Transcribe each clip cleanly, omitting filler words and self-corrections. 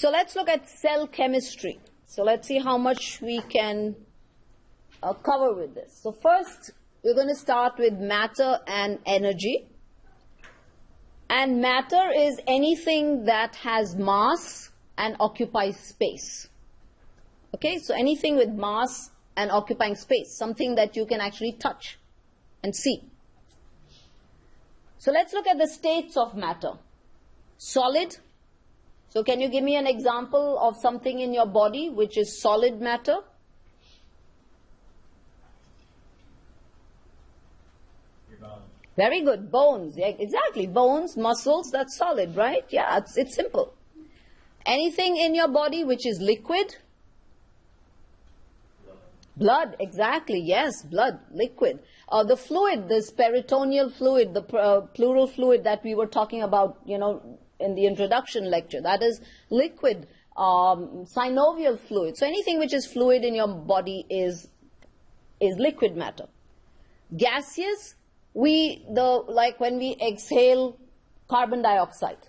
So let's look at cell chemistry. So let's see how much we can cover with this. So first, we're going to start with matter and energy. And matter is anything that has mass and occupies space. Okay, so anything with mass and occupying space, something that you can actually touch and see. So let's look at the states of matter. Solid. So can you give me an example of something in your body which is solid matter? Very good. Bones. Yeah, exactly. Bones, muscles, that's solid, right? Yeah, it's simple. Anything in your body which is liquid? Blood, exactly. Yes, blood, liquid. The fluid, this peritoneal fluid, the pleural fluid that we were talking about, you know, in the introduction lecture, that is liquid, synovial fluid. So anything which is fluid in your body is liquid matter. Gaseous, like when we exhale carbon dioxide,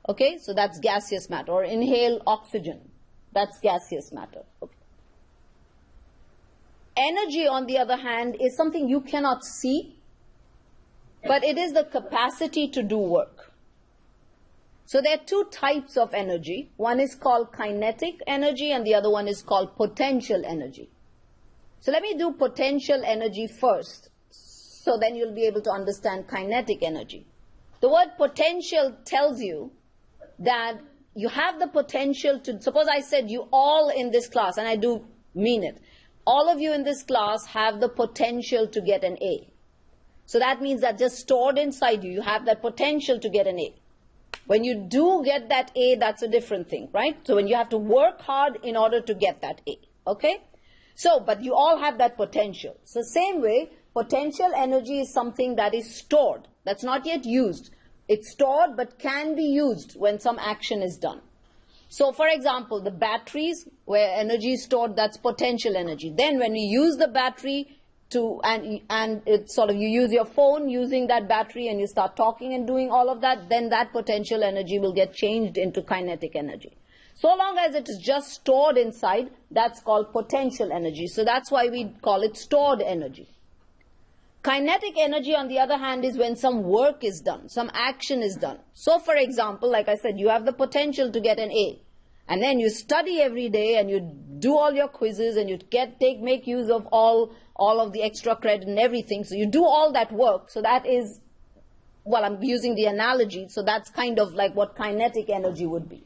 okay, so that's gaseous matter, or inhale oxygen, that's gaseous matter. Okay. Energy, on the other hand, is something you cannot see, but it is the capacity to do work. So there are two types of energy. One is called kinetic energy and the other one is called potential energy. So let me do potential energy first, so then you'll be able to understand kinetic energy. The word potential tells you that you have the potential to, suppose I said you all in this class, and I do mean it, all of you in this class have the potential to get an A. So that means that just stored inside you, you have that potential to get an A. When you do get that A, that's a different thing, right? So when you have to work hard in order to get that A, okay? So, but you all have that potential. So same way, potential energy is something that is stored, that's not yet used. It's stored but can be used when some action is done. So for example, the batteries where energy is stored, that's potential energy. Then when you use the battery and it's sort of, you use your phone using that battery and you start talking and doing all of that, then that potential energy will get changed into kinetic energy. So long as it is just stored inside, that's called potential energy. So that's why we call it stored energy. Kinetic energy, on the other hand, is when some work is done, some action is done. So for example, like I said, you have the potential to get an A. And then you study every day and you do all your quizzes and you make use of all of the extra credit and everything. So you do all that work. So that is, well, I'm using the analogy. So that's kind of like what kinetic energy would be.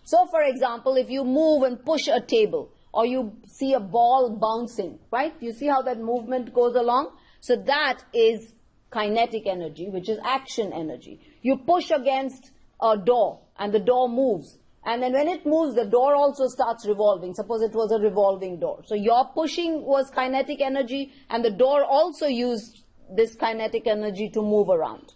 So for example, if you move and push a table or you see a ball bouncing, right? You see how that movement goes along? So that is kinetic energy, which is action energy. You push against a door and the door moves. And then when it moves, the door also starts revolving. Suppose it was a revolving door. So your pushing was kinetic energy and the door also used this kinetic energy to move around.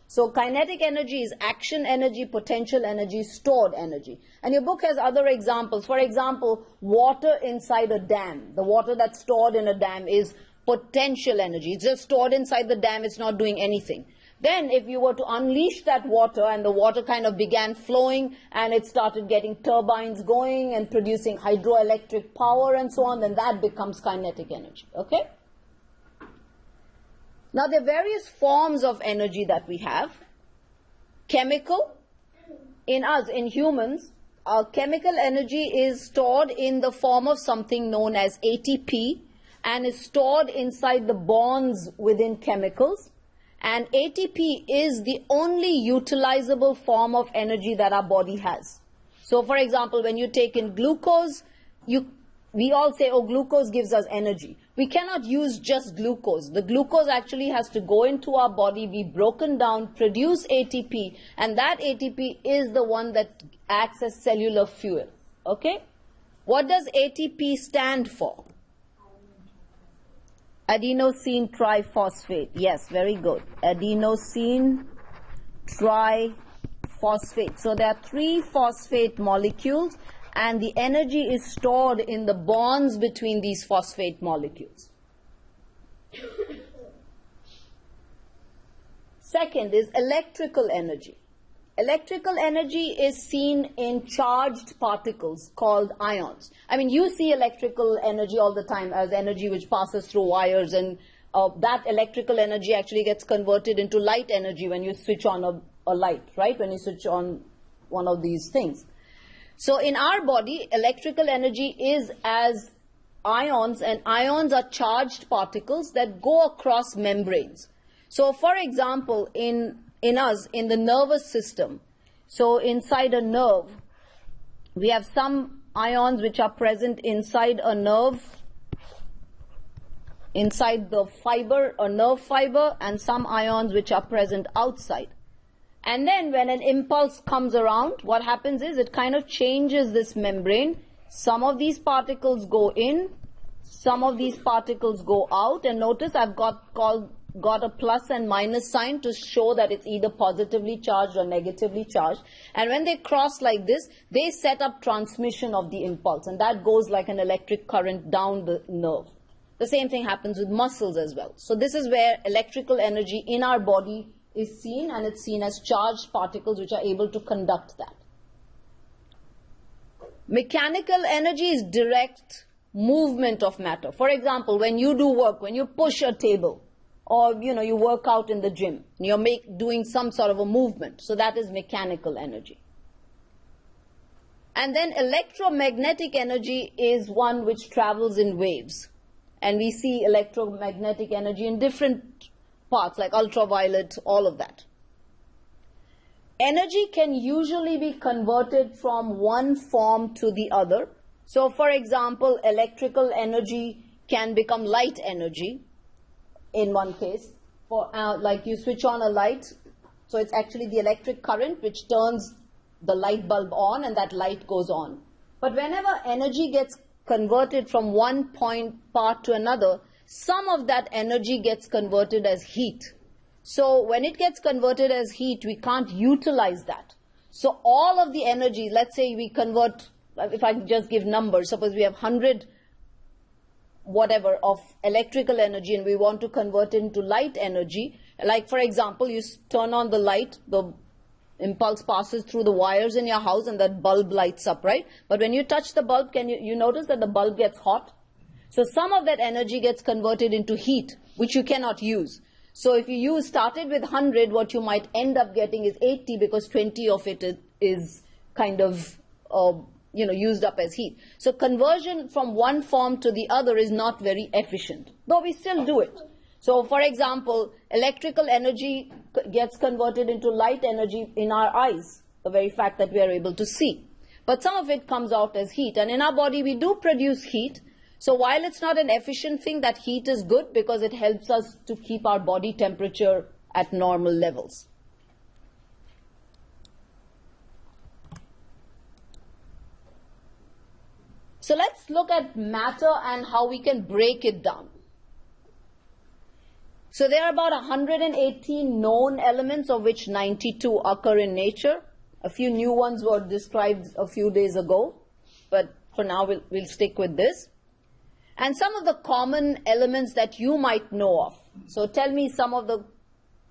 So kinetic energy is action energy, potential energy, stored energy. And your book has other examples. For example, water inside a dam. The water that's stored in a dam is potential energy. It's just stored inside the dam, it's not doing anything. Then if you were to unleash that water and the water kind of began flowing and it started getting turbines going and producing hydroelectric power and so on, then that becomes kinetic energy, okay? Now there are various forms of energy that we have. Chemical, in us, in humans, chemical energy is stored in the form of something known as ATP, and is stored inside the bonds within chemicals. And ATP is the only utilizable form of energy that our body has. So for example, when you take in glucose, we all say, oh, glucose gives us energy. We cannot use just glucose. The glucose actually has to go into our body, be broken down, produce ATP, and that ATP is the one that acts as cellular fuel. Okay? What does ATP stand for? Adenosine triphosphate. Yes, very good. Adenosine triphosphate. So there are 3 phosphate molecules and the energy is stored in the bonds between these phosphate molecules. Second is electrical energy. electrical energy is seen in charged particles called ions. I mean, you see electrical energy all the time as energy which passes through wires, and that electrical energy actually gets converted into light energy when you switch on a light, right? When you switch on one of these things. So in our body, electrical energy is as ions, and ions are charged particles that go across membranes. So for example, in us, in the nervous system, so inside a nerve, we have some ions which are present inside a nerve, inside the fiber, a nerve fiber, and some ions which are present outside. And then when an impulse comes around, what happens is it kind of changes this membrane. Some of these particles go in, some of these particles go out, and notice I've got a plus and minus sign to show that it's either positively charged or negatively charged. And when they cross like this, they set up transmission of the impulse, and that goes like an electric current down the nerve. The same thing happens with muscles as well. So this is where electrical energy in our body is seen, and it's seen as charged particles which are able to conduct that. Mechanical energy is direct movement of matter. For example, when you do work, when you push a table, or you work out in the gym, you're doing some sort of a movement. So that is mechanical energy. And then electromagnetic energy is one which travels in waves. And we see electromagnetic energy in different parts, like ultraviolet, all of that. Energy can usually be converted from one form to the other. So for example, electrical energy can become light energy in one case. For like you switch on a light, so it's actually the electric current which turns the light bulb on, and that light goes on. But whenever energy gets converted from one part to another, some of that energy gets converted as heat. So when it gets converted as heat, we can't utilize that. So all of the energy, let's say we convert, if I just give numbers, suppose we have 100 whatever of electrical energy and we want to convert it into light energy. Like for example, you turn on the light, the impulse passes through the wires in your house and that bulb lights up, right? But when you touch the bulb, can you notice that the bulb gets hot? So some of that energy gets converted into heat, which you cannot use. So if you started with 100, what you might end up getting is 80, because 20 of it is kind of used up as heat. So conversion from one form to the other is not very efficient, though we still do it. So for example, electrical energy gets converted into light energy in our eyes, the very fact that we are able to see. But some of it comes out as heat, and in our body we do produce heat. So while it's not an efficient thing, that heat is good because it helps us to keep our body temperature at normal levels. So let's look at matter and how we can break it down. So there are about 118 known elements, of which 92 occur in nature. A few new ones were described a few days ago, but for now we'll stick with this. And some of the common elements that you might know of. So tell me some of the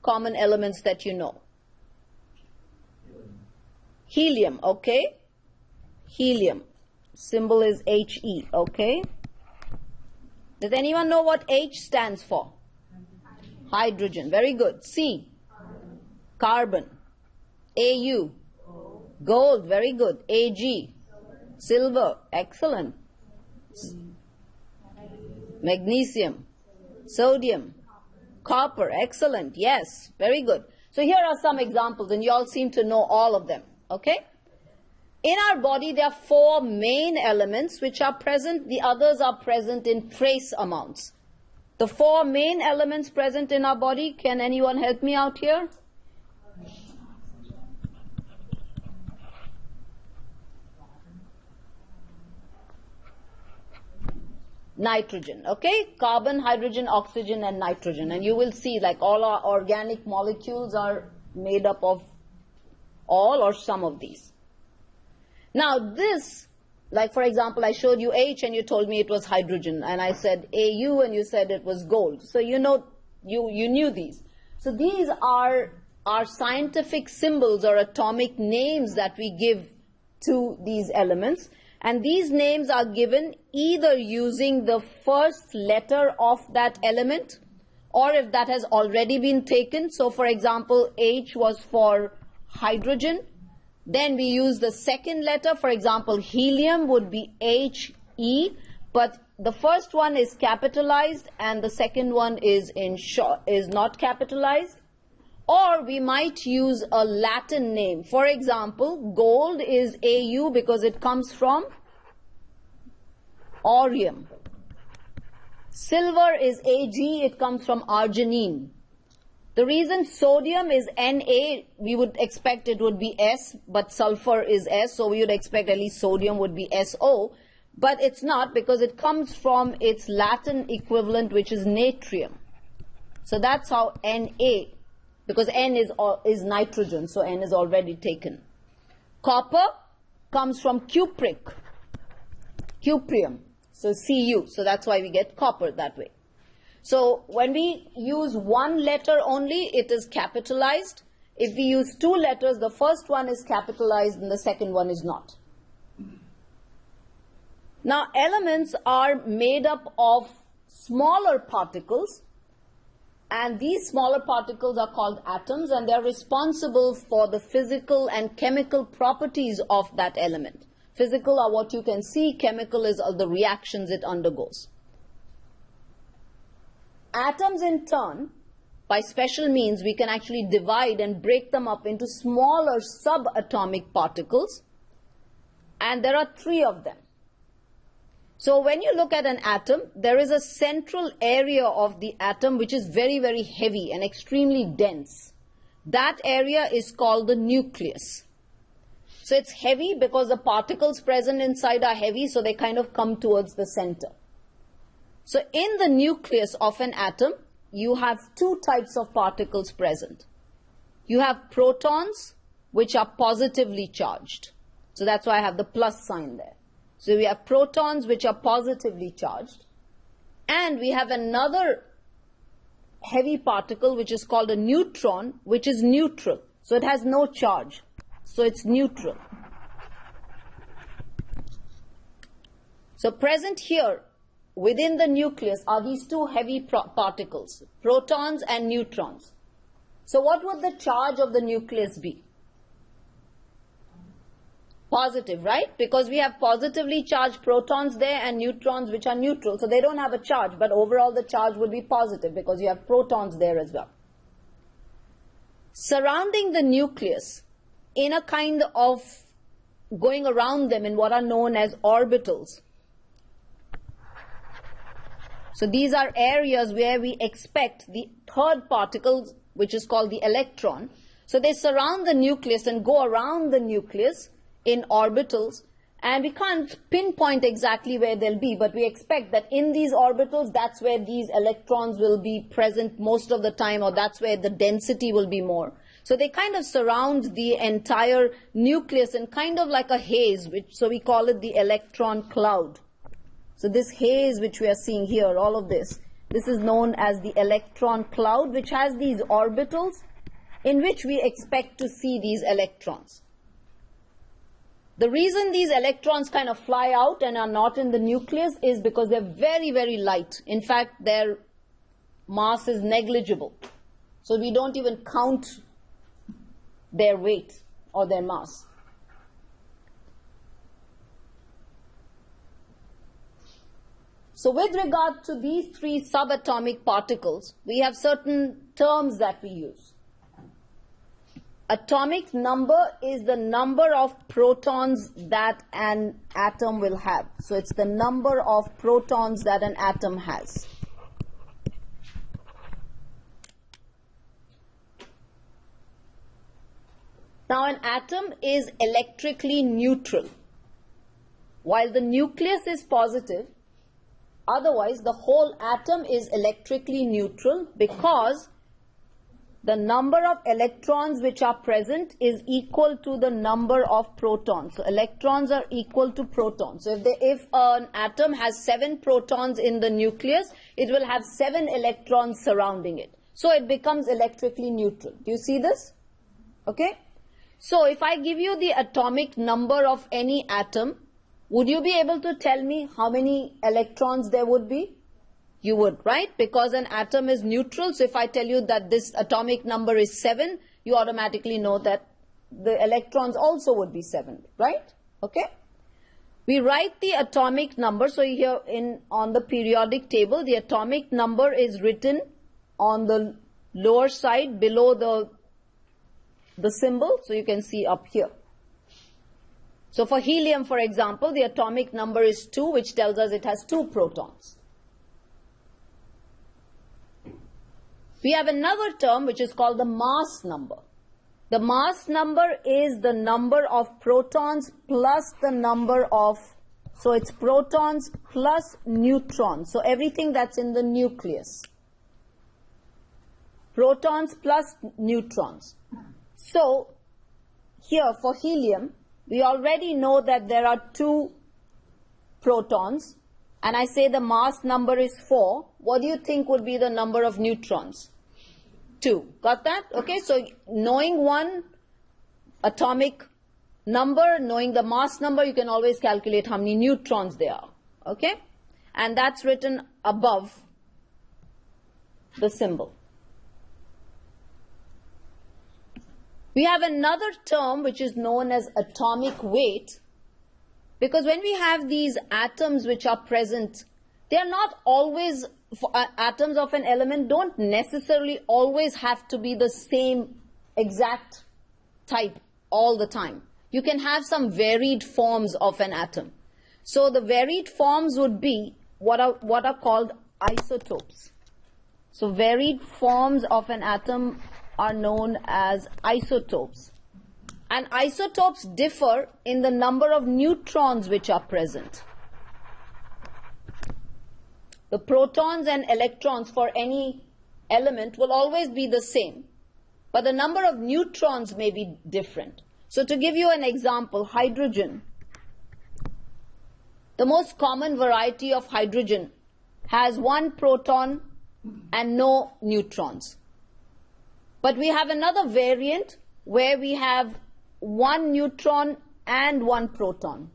common elements that you know. Helium, okay? Helium. Symbol is He, okay? Does anyone know what H stands for? Hydrogen, very good. C, carbon. Au, gold, very good. Ag, silver, excellent. Magnesium, sodium, copper, excellent. Yes, very good. So here are some examples, and you all seem to know all of them, okay? In our body, there are 4 main elements which are present. The others are present in trace amounts. The 4 main elements present in our body, can anyone help me out here? Nitrogen, okay? Carbon, hydrogen, oxygen, and nitrogen. And you will see like all our organic molecules are made up of all or some of these. Now this, like for example, I showed you H and you told me it was hydrogen, and I said Au and you said it was gold. So you know, you knew these. So these are are scientific symbols or atomic names that we give to these elements, and these names are given either using the first letter of that element, or if that has already been taken. So for example, H was for hydrogen, then we use the second letter. For example, helium would be He, but the first one is capitalized and the second one is not capitalized. Or we might use a Latin name. For example, gold is Au because it comes from Aurum. Silver is Ag, it comes from arginine. The reason sodium is Na, we would expect it would be S, but sulfur is S, so we would expect at least sodium would be So, but it's not because it comes from its Latin equivalent, which is natrium. So that's how Na, because N is nitrogen, so N is already taken. Copper comes from cuprium, so Cu, so that's why we get copper that way. So when we use one letter only, it is capitalized. If we use two letters, the first one is capitalized and the second one is not. Now, elements are made up of smaller particles, and these smaller particles are called atoms, and they are responsible for the physical and chemical properties of that element. Physical are what you can see, chemical is the reactions it undergoes. Atoms in turn, by special means, we can actually divide and break them up into smaller subatomic particles, and there are 3 of them. So when you look at an atom, there is a central area of the atom which is very, very heavy and extremely dense. That area is called the nucleus. So it's heavy because the particles present inside are heavy, so they kind of come towards the center. So in the nucleus of an atom, you have 2 types of particles present. You have protons, which are positively charged. So that's why I have the plus sign there. So we have protons which are positively charged, and we have another heavy particle which is called a neutron, which is neutral. So it has no charge. So it's neutral. So present here within the nucleus are these 2 heavy particles, protons and neutrons. So what would the charge of the nucleus be? Positive, right? Because we have positively charged protons there and neutrons which are neutral. So they don't have a charge, but overall the charge would be positive because you have protons there as well. Surrounding the nucleus, in a kind of going around them in what are known as orbitals. So these are areas where we expect the third particle, which is called the electron. So they surround the nucleus and go around the nucleus in orbitals, and we can't pinpoint exactly where they'll be, but we expect that in these orbitals, that's where these electrons will be present most of the time, or that's where the density will be more. So they kind of surround the entire nucleus in kind of like a haze, so we call it the electron cloud. So this haze which we are seeing here, all of this is known as the electron cloud, which has these orbitals in which we expect to see these electrons. The reason these electrons kind of fly out and are not in the nucleus is because they're very, very light. In fact, their mass is negligible. So we don't even count their weight or their mass. So with regard to these 3 subatomic particles, we have certain terms that we use. Atomic number is the number of protons that an atom will have. So it's the number of protons that an atom has. Now an atom is electrically neutral. While the nucleus is positive, otherwise the whole atom is electrically neutral because the number of electrons which are present is equal to the number of protons. So electrons are equal to protons. So if an atom has 7 protons in the nucleus, it will have 7 electrons surrounding it. So it becomes electrically neutral. Do you see this? Okay. So if I give you the atomic number of any atom, would you be able to tell me how many electrons there would be? You would, right? Because an atom is neutral. So if I tell you that this atomic number is 7, you automatically know that the electrons also would be 7, right? Okay. We write the atomic number. So here on the periodic table, the atomic number is written on the lower side below the symbol. So you can see up here. So for helium, for example, the atomic number is 2, which tells us it has 2 protons. We have another term which is called the mass number. The mass number is the number of protons plus the number of, so it's protons plus neutrons. So everything that's in the nucleus. Protons plus neutrons. So here for helium, we already know that there are 2 protons, and I say the mass number is 4. What do you think would be the number of neutrons? 2. Got that? Okay, so knowing one atomic number, knowing the mass number, you can always calculate how many neutrons there are. Okay? And that's written above the symbol. We have another term which is known as atomic weight, because when we have these atoms which are present, they are not always, atoms of an element don't necessarily always have to be the same exact type all the time. You can have some varied forms of an atom. So the varied forms would be what are called isotopes. So varied forms of an atom are known as isotopes. And isotopes differ in the number of neutrons which are present. The protons and electrons for any element will always be the same, but the number of neutrons may be different. So to give you an example, hydrogen, the most common variety of hydrogen has 1 proton and no neutrons. But we have another variant where we have 1 neutron and 1 proton.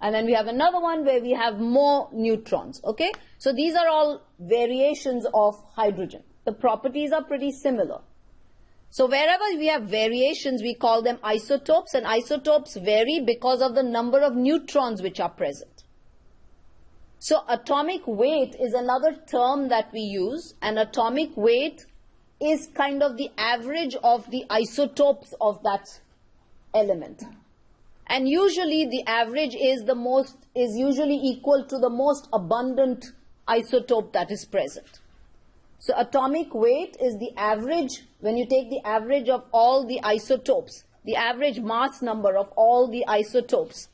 And then we have another one where we have more neutrons. Okay? So these are all variations of hydrogen. The properties are pretty similar. So wherever we have variations, we call them isotopes. And isotopes vary because of the number of neutrons which are present. So atomic weight is another term that we use. And atomic weight is kind of the average of the isotopes of that element. And usually the average is usually equal to the most abundant isotope that is present. So atomic weight is the average, when you take the average of all the isotopes, the average mass number of all the isotopes,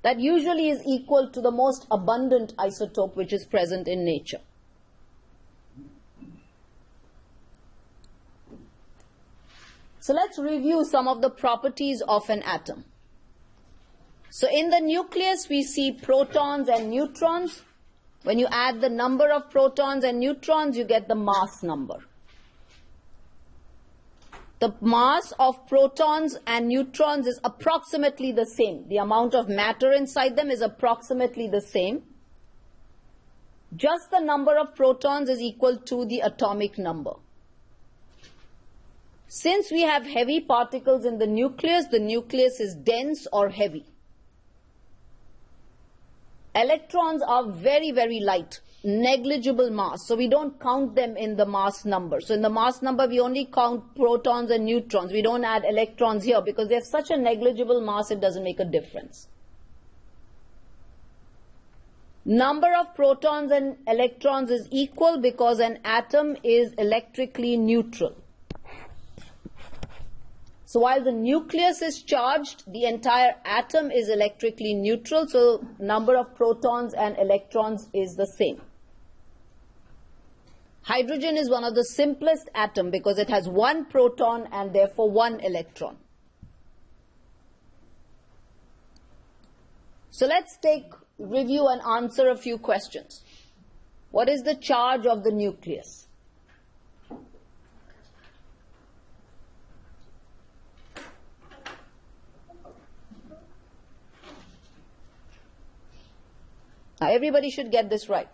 that usually is equal to the most abundant isotope which is present in nature. So let's review some of the properties of an atom. So in the nucleus, we see protons and neutrons. When you add the number of protons and neutrons, you get the mass number. The mass of protons and neutrons is approximately the same. The amount of matter inside them is approximately the same. Just the number of protons is equal to the atomic number. Since we have heavy particles in the nucleus is dense or heavy. Electrons are very, very light, negligible mass. So we don't count them in the mass number. So in the mass number, we only count protons and neutrons. We don't add electrons here because they have such a negligible mass, it doesn't make a difference. Number of protons and electrons is equal because an atom is electrically neutral. So while the nucleus is charged, the entire atom is electrically neutral. So number of protons and electrons is the same. Hydrogen is one of the simplest atoms because it has 1 proton and therefore 1 electron. So let's review and answer a few questions. What is the charge of the nucleus? Now everybody should get this right.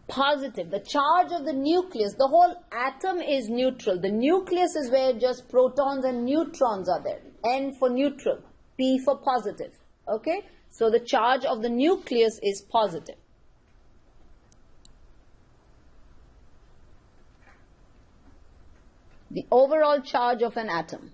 Positive, the charge of the nucleus, the whole atom is neutral. The nucleus is where just protons and neutrons are there. N for neutral, P for positive. Okay? So the charge of the nucleus is positive. The overall charge of an atom.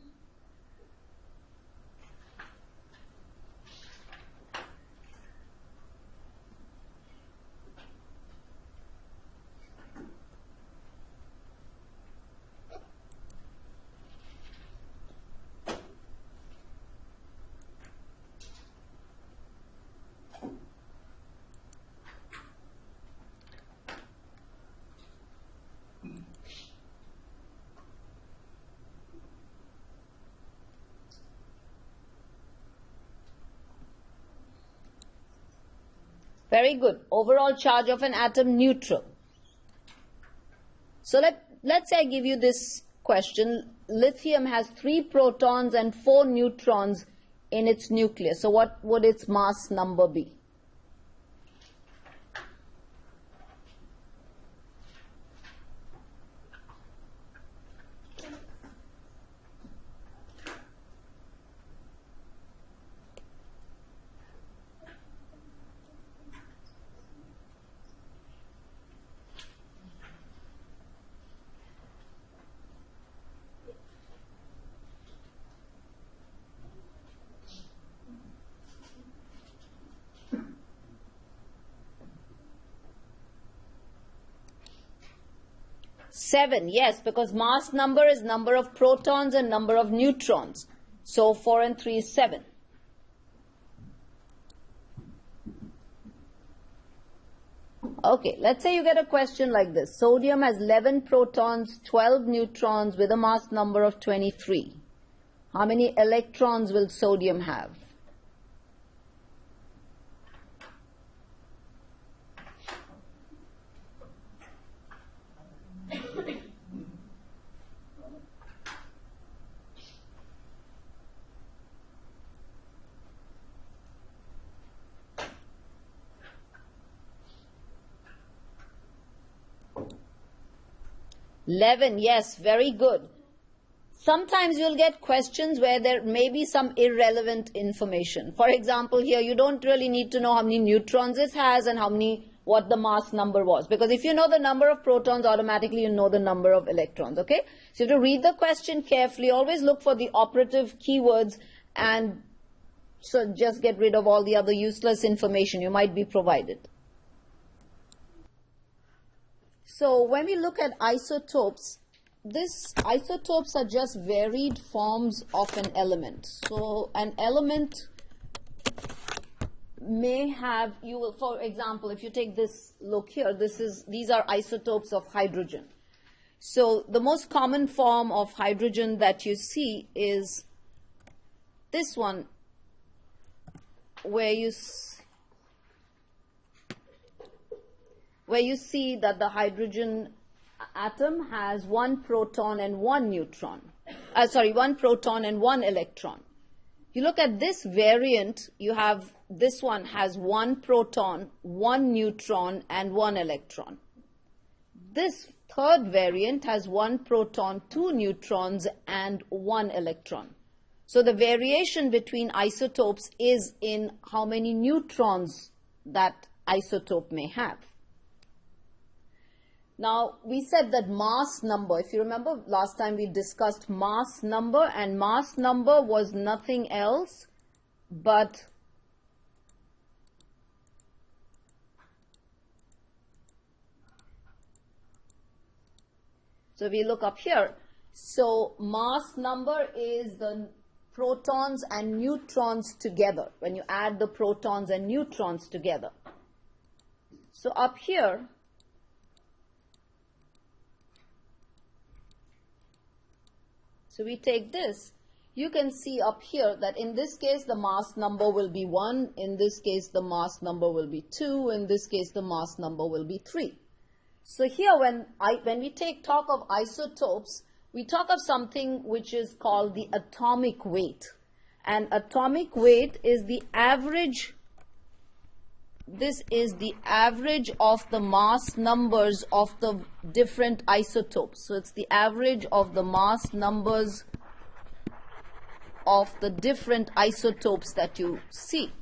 Very good. Overall charge of an atom, neutral. So let's say I give you this question. Lithium has 3 protons and 4 neutrons in its nucleus. So what would its mass number be? Seven, yes, because mass number is number of protons and number of neutrons. So 4 and 3 is 7. Okay, let's say you get a question like this. Sodium has 11 protons, 12 neutrons with a mass number of 23. How many electrons will sodium have? $11, yes, very good. Sometimes you'll get questions where there may be some irrelevant information. For example, here you don't really need to know how many neutrons it has and what the mass number was. Because if you know the number of protons, automatically you know the number of electrons, okay? So you have to read the question carefully. Always look for the operative keywords and so just get rid of all the other useless information you might be provided. So when we look at isotopes, these isotopes are just varied forms of an element. So an element may have, for example, if you take this look here, these are isotopes of hydrogen. So the most common form of hydrogen that you see is this one, where you see that the hydrogen atom has 1 proton and 1 neutron. 1 proton and 1 electron. You look at this variant, you have this one has 1 proton, 1 neutron and 1 electron. This third variant has 1 proton, 2 neutrons and 1 electron. So the variation between isotopes is in how many neutrons that isotope may have. Now, we said that mass number, if you remember last time we discussed mass number, and mass number was nothing else but so we look up here. So mass number is the protons and neutrons together, when you add the protons and neutrons together. So up here, so we take this, you can see up here that in this case the mass number will be 1, in this case the mass number will be 2, in this case the mass number will be 3. So here when we talk of isotopes, we talk of something which is called the atomic weight. And atomic weight is the average, this is the average of the mass numbers of the different isotopes. So it's the average of the mass numbers of the different isotopes that you see.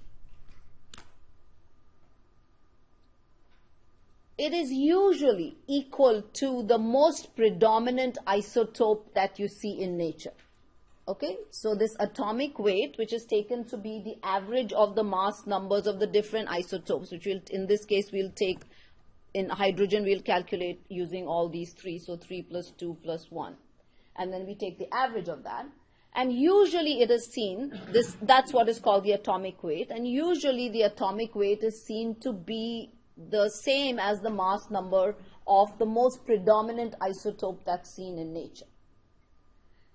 It is usually equal to the most predominant isotope that you see in nature. Okay, so this atomic weight, which is taken to be the average of the mass numbers of the different isotopes, which will, in this case, we'll take in hydrogen, we'll calculate using all these three, so 3 plus 2 plus 1. And then we take the average of that. And usually it is seen, that's what is called the atomic weight, and usually the atomic weight is seen to be the same as the mass number of the most predominant isotope that's seen in nature.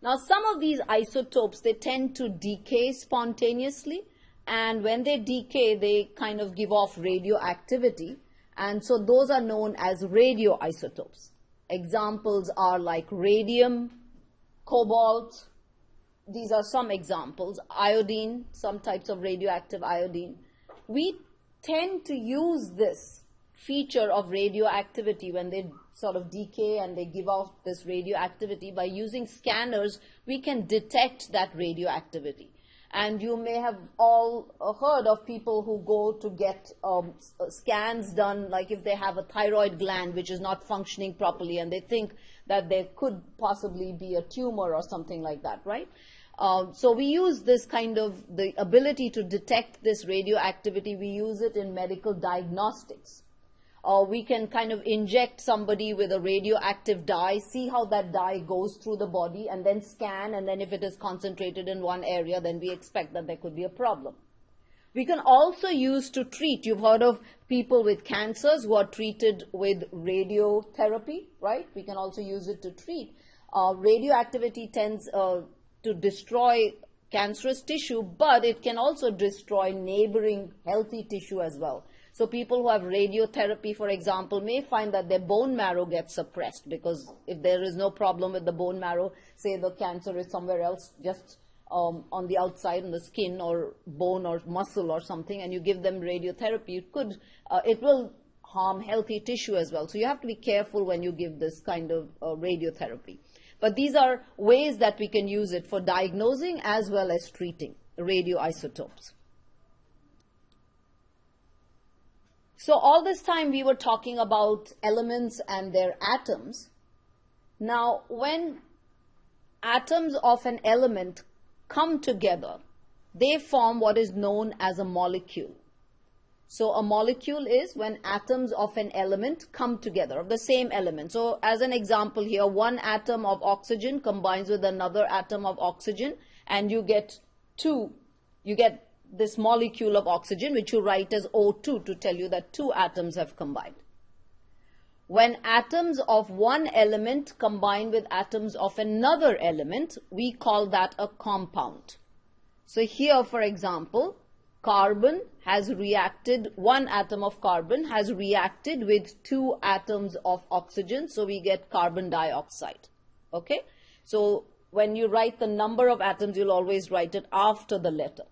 Now, some of these isotopes, they tend to decay spontaneously, and when they decay, they kind of give off radioactivity, and so those are known as radioisotopes. Examples are like radium, cobalt. These are some examples. Iodine, some types of radioactive iodine. We tend to use this feature of radioactivity when they sort of decay and they give off this radioactivity. By using scanners, we can detect that radioactivity. And you may have all heard of people who go to get scans done, like if they have a thyroid gland which is not functioning properly and they think that there could possibly be a tumor or something like that, right? So we use this kind of, the ability to detect this radioactivity, we use it in medical diagnostics. We can kind of inject somebody with a radioactive dye, see how that dye goes through the body, and then scan, and then if it is concentrated in one area, then we expect that there could be a problem. We can also use to treat. You've heard of people with cancers who are treated with radiotherapy, right? We can also use it to treat. Radioactivity tends to destroy cancerous tissue, but it can also destroy neighboring healthy tissue as well. So people who have radiotherapy, for example, may find that their bone marrow gets suppressed, because if there is no problem with the bone marrow, say the cancer is somewhere else, just on the outside, in the skin or bone or muscle or something, and you give them radiotherapy, it will harm healthy tissue as well. So you have to be careful when you give this kind of radiotherapy. But these are ways that we can use it for diagnosing as well as treating radioisotopes. So all this time we were talking about elements and their atoms. Now, when atoms of an element come together, they form what is known as a molecule. So a molecule is when atoms of an element come together, of the same element. So as an example here, one atom of oxygen combines with another atom of oxygen, and you get this molecule of oxygen, which you write as O2 to tell you that two atoms have combined. When atoms of one element combine with atoms of another element, we call that a compound. So here, for example, carbon has reacted, one atom of carbon has reacted with two atoms of oxygen, so we get carbon dioxide. Okay? So when you write the number of atoms, you'll always write it after the letter.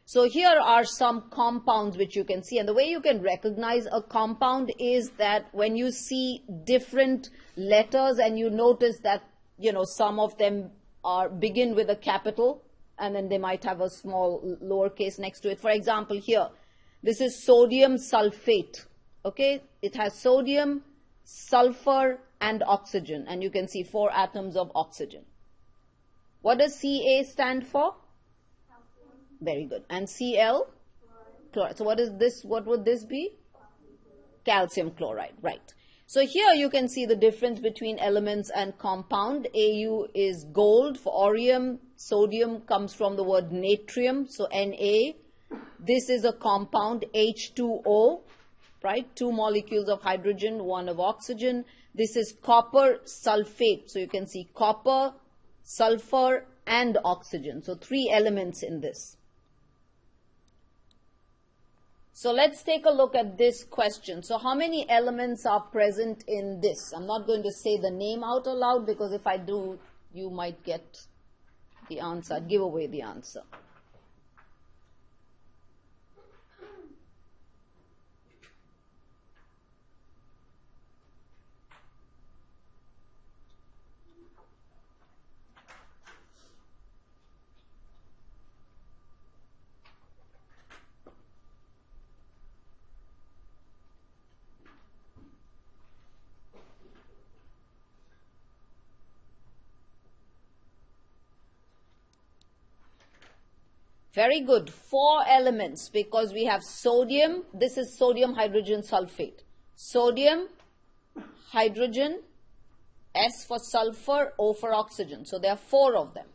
So here are some compounds which you can see, and the way you can recognize a compound is that when you see different letters and you notice that, some of them begin with a capital and then they might have a small lowercase next to it. For example, here, this is sodium sulfate. Okay, it has sodium, sulfur, and oxygen, and you can see 4 atoms of oxygen. What does Ca stand for? Very good. And Cl? Chloride. So what is this? What would this be? Calcium chloride, right. So here you can see the difference between elements and compound. Au is gold. For Orium, sodium comes from the word natrium, so Na. This is a compound, H2O, right? 2 molecules of hydrogen, 1 of oxygen. This is copper sulfate. So you can see copper, sulfur, and oxygen. So 3 elements in this. So let's take a look at this question. So how many elements are present in this? I'm not going to say the name out aloud, because if I do, you might get the answer, give away the answer. Very good. 4 elements, because we have sodium. This is sodium hydrogen sulfate. Sodium, hydrogen, S for sulfur, O for oxygen. So there are 4 of them.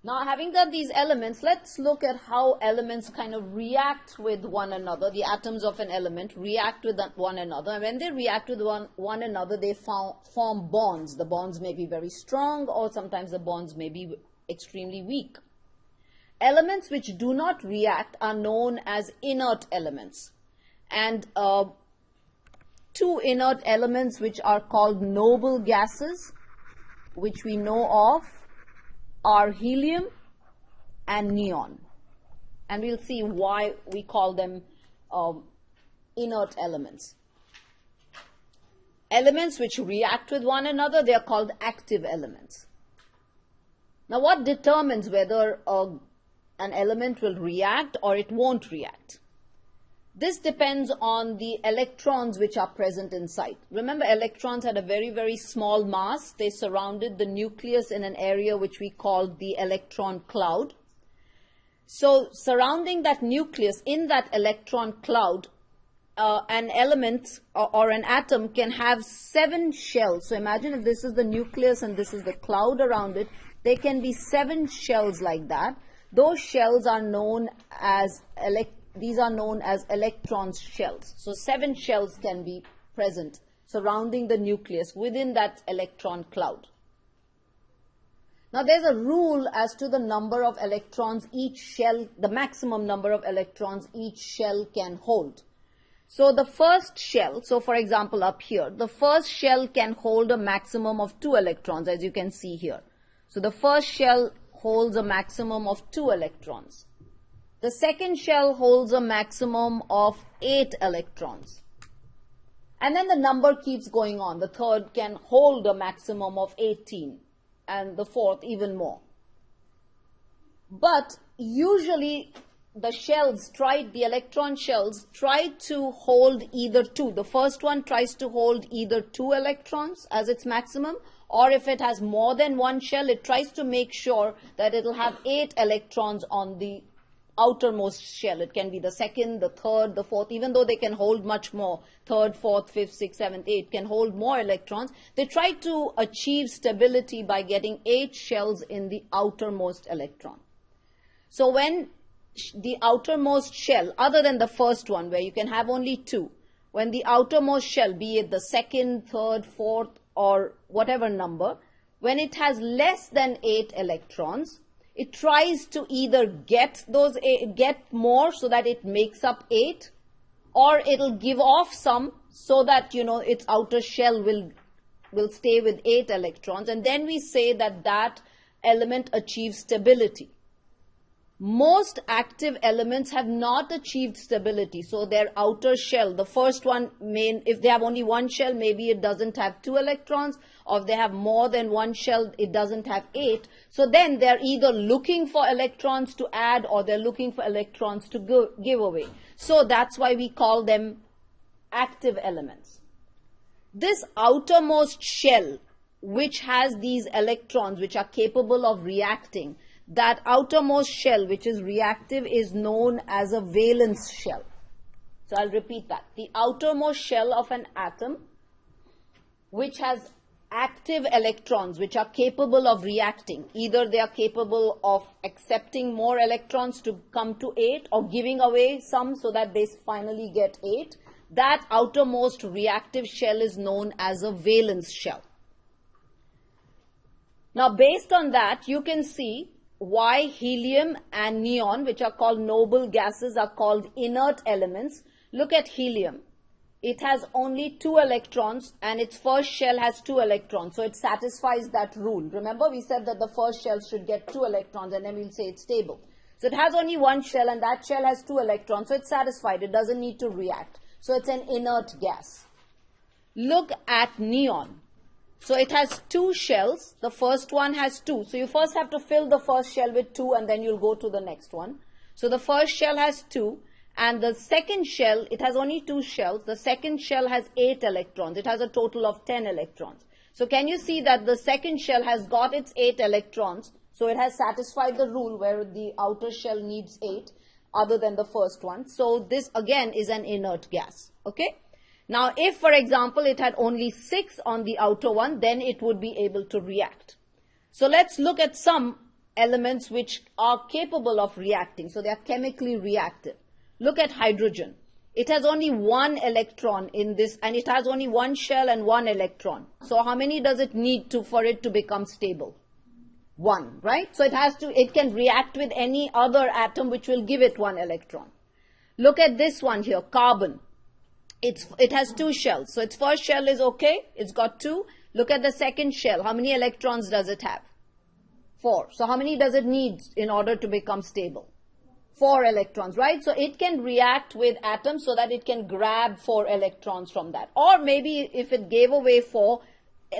Now, having done these elements, let's look at how elements kind of react with one another. The atoms of an element react with one another. And when they react with one another, they form bonds. The bonds may be very strong, or sometimes the bonds may be extremely weak. Elements which do not react are known as inert elements. And 2 inert elements which are called noble gases, which we know of, are helium and neon. And we'll see why we call them inert elements. Elements which react with one another, they are called active elements. Now, what determines whether an element will react or it won't react? This depends on the electrons which are present inside. Remember, electrons had a very, very small mass. They surrounded the nucleus in an area which we call the electron cloud. So, surrounding that nucleus, in that electron cloud, an element or an atom can have 7 shells. So, imagine if this is the nucleus and this is the cloud around it, there can be 7 shells like that. Those shells are known as electron shells. So 7 shells can be present surrounding the nucleus within that electron cloud. Now, there's a rule as to the number of electrons each shell, the maximum number of electrons each shell can hold. So the first shell, so for example up here, the first shell can hold a maximum of 2 electrons, as you can see here. So the first shell holds a maximum of 2 electrons. The second shell holds a maximum of 8 electrons. And then the number keeps going on. The third can hold a maximum of 18, and the fourth even more. But usually the electron shells try to hold either 2. The first one tries to hold either 2 electrons as its maximum, or if it has more than 1 shell, it tries to make sure that it will have 8 electrons on the outermost shell. It can be the second, the third, the fourth, even though they can hold much more. Third, fourth, fifth, sixth, seventh, eighth can hold more electrons. They try to achieve stability by getting 8 shells in the outermost electron. So when the outermost shell, other than the first one where you can have only 2, when the outermost shell, be it the second, third, fourth, or whatever number, when it has less than 8 electrons, it tries to either get more so that it makes up 8, or it'll give off some so that, its outer shell will stay with 8 electrons. And then we say that that element achieves stability. Most active elements have not achieved stability. So their outer shell, the first one, if they have only 1 shell, maybe it doesn't have 2 electrons. Or if they have more than 1 shell, it doesn't have 8. So then they're either looking for electrons to add, or they're looking for electrons to give away. So that's why we call them active elements. This outermost shell, which has these electrons which are capable of reacting, that outermost shell which is reactive is known as a valence shell. So I'll repeat that. The outermost shell of an atom which has active electrons which are capable of reacting. Either they are capable of accepting more electrons to come to 8, or giving away some so that they finally get 8. That outermost reactive shell is known as a valence shell. Now, based on that, you can see why helium and neon, which are called noble gases, are called inert elements. Look at helium. It has only 2 electrons and its first shell has 2 electrons. So it satisfies that rule. Remember, we said that the first shell should get 2 electrons and then we'll say it's stable. So it has only one shell and that shell has 2 electrons. So it's satisfied. It doesn't need to react. So it's an inert gas. Look at neon. So it has 2 shells. The first one has 2. So you first have to fill the first shell with 2 and then you'll go to the next one. So the first shell has 2. And the second shell, it has only 2 shells. The second shell has 8 electrons. It has a total of 10 electrons. So can you see that the second shell has got its 8 electrons? So it has satisfied the rule where the outer shell needs 8 other than the first one. So this again is an inert gas. Okay. Now if, for example, it had only 6 on the outer one, then it would be able to react. So let's look at some elements which are capable of reacting. So they are chemically reactive. Look at hydrogen. It has only 1 electron in this and it has only 1 shell and 1 electron. So how many does it need for it to become stable? 1, right? So it can react with any other atom which will give it 1 electron. Look at this one here, carbon. It has 2 shells. So its first shell is okay. It's got 2. Look at the second shell. How many electrons does it have? 4. So how many does it need in order to become stable? 4 electrons, right? So it can react with atoms so that it can grab 4 electrons from that. Or maybe if it gave away 4,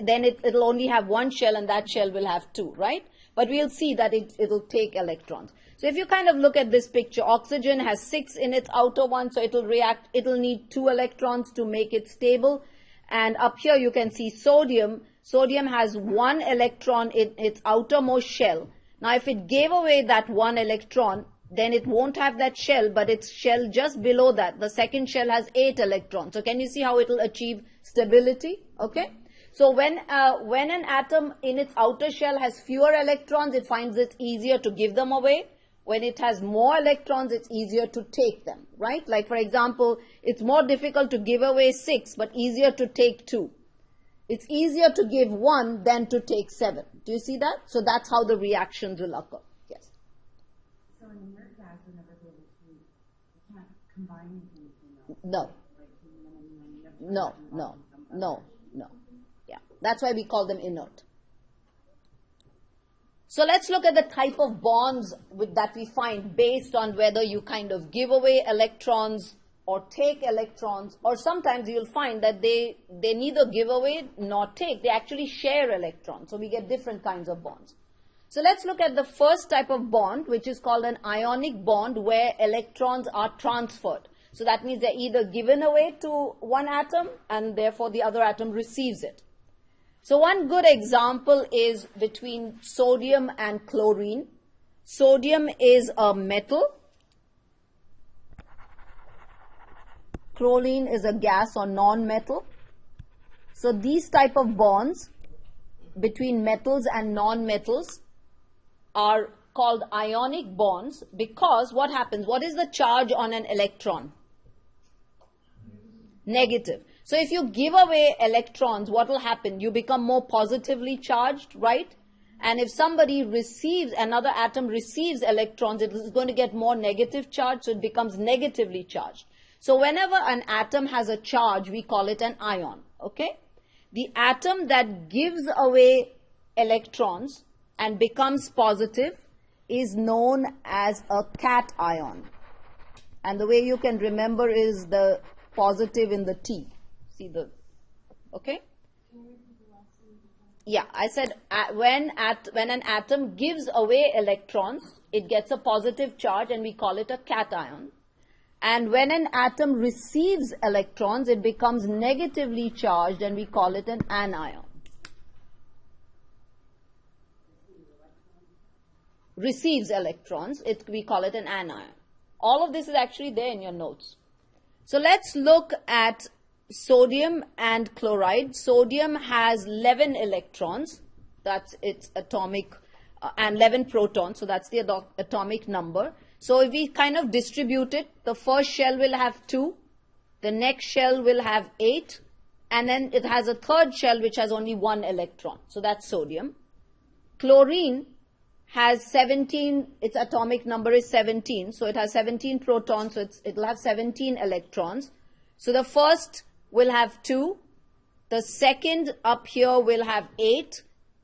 then it'll only have 1 shell and that shell will have 2, right? But we'll see that it'll take electrons. So if you kind of look at this picture, oxygen has 6 in its outer one, so it'll need 2 electrons to make it stable. And up here you can see sodium. Sodium has 1 electron in its outermost shell. Now if it gave away that 1 electron, then it won't have that shell, but its shell just below that, the second shell has 8 electrons. So can you see how it will achieve stability? Okay. So when an atom in its outer shell has fewer electrons, it finds it easier to give them away. When it has more electrons, it's easier to take them, right? Like for example, it's more difficult to give away 6, but easier to take 2. It's easier to give 1 than to take 7. Do you see that? So that's how the reactions will occur. Yes. So in inert gas, you'll never be able to, you can't combine anything. No. No. Yeah, that's why we call them inert. So let's look at the type of bonds that we find based on whether you kind of give away electrons or take electrons, or sometimes you'll find that they neither give away nor take. They actually share electrons. So we get different kinds of bonds. So let's look at the first type of bond, which is called an ionic bond, where electrons are transferred. So that means they're either given away to one atom and therefore the other atom receives it. So one good example is between sodium and chlorine. Sodium is a metal. Chlorine is a gas or non-metal. So these type of bonds between metals and non-metals are called ionic bonds because what happens? What is the charge on an electron? Negative. So if you give away electrons, what will happen? You become more positively charged, right? And if somebody receives, another atom receives electrons, it is going to get more negative charge, so it becomes negatively charged. So whenever an atom has a charge, we call it an ion, okay? The atom that gives away electrons and becomes positive is known as a cation. And the way you can remember is the positive in the T. See the, okay? Yeah, I said when an atom gives away electrons, it gets a positive charge and we call it a cation. And when an atom receives electrons, it becomes negatively charged and we call it an anion. Receives electrons, we call it an anion. All of this is actually there in your notes. So let's look at sodium and chloride. Sodium has 11 electrons, that's its atomic, and 11 protons, so that's the atomic number. So if we kind of distribute it, the first shell will have 2, the next shell will have 8, and then it has a third shell which has only 1 electron. So that's sodium. Chlorine has 17, its atomic number is 17, so it has 17 protons, so it'll have 17 electrons. So the first will have 2, the second up here will have 8,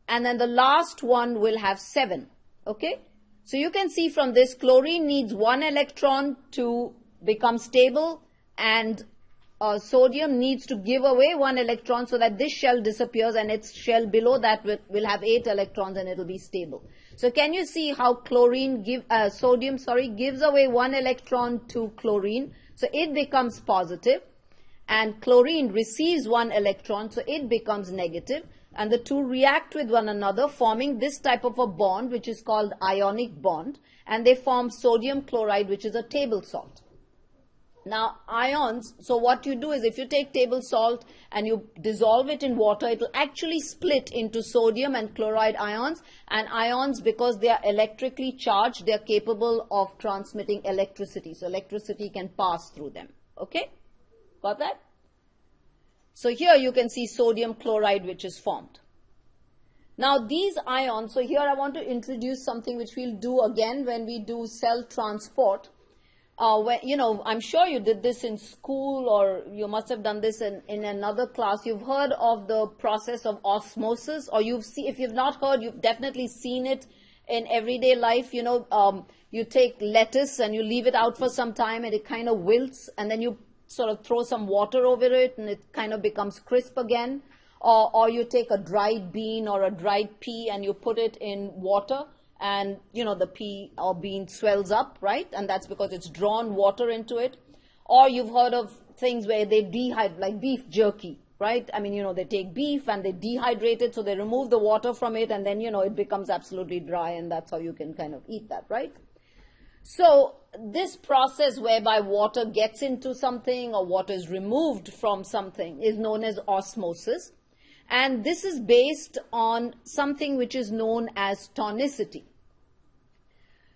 and then the last one will have 7, okay? So you can see from this, chlorine needs 1 electron to become stable, and sodium needs to give away 1 electron so that this shell disappears, and its shell below that will have 8 electrons and it will be stable. So can you see how sodium gives away 1 electron to chlorine, so it becomes positive, and chlorine receives 1 electron, so it becomes negative, and the two react with one another, forming this type of a bond, which is called ionic bond, and they form sodium chloride, which is a table salt. Now, ions, so what you do is, if you take table salt and you dissolve it in water, it will actually split into sodium and chloride ions, and ions, because they are electrically charged, they are capable of transmitting electricity, so electricity can pass through them, okay? Got that? So here you can see sodium chloride, which is formed. Now these ions, so here I want to introduce something which we'll do again when we do cell transport. I'm sure you did this in school, or you must have done this in another class. You've heard of the process of osmosis, or if you've not heard, you've definitely seen it in everyday life. You take lettuce and you leave it out for some time and it kind of wilts, and then you sort of throw some water over it and it kind of becomes crisp again. Or you take a dried bean or a dried pea and you put it in water, and the pea or bean swells up, right? And that's because it's drawn water into it. Or you've heard of things where they dehydrate, like beef jerky, right? I mean, they take beef and they dehydrate it, so they remove the water from it, and then it becomes absolutely dry, and that's how you can kind of eat that, right? So this process whereby water gets into something or water is removed from something is known as osmosis. And this is based on something which is known as tonicity.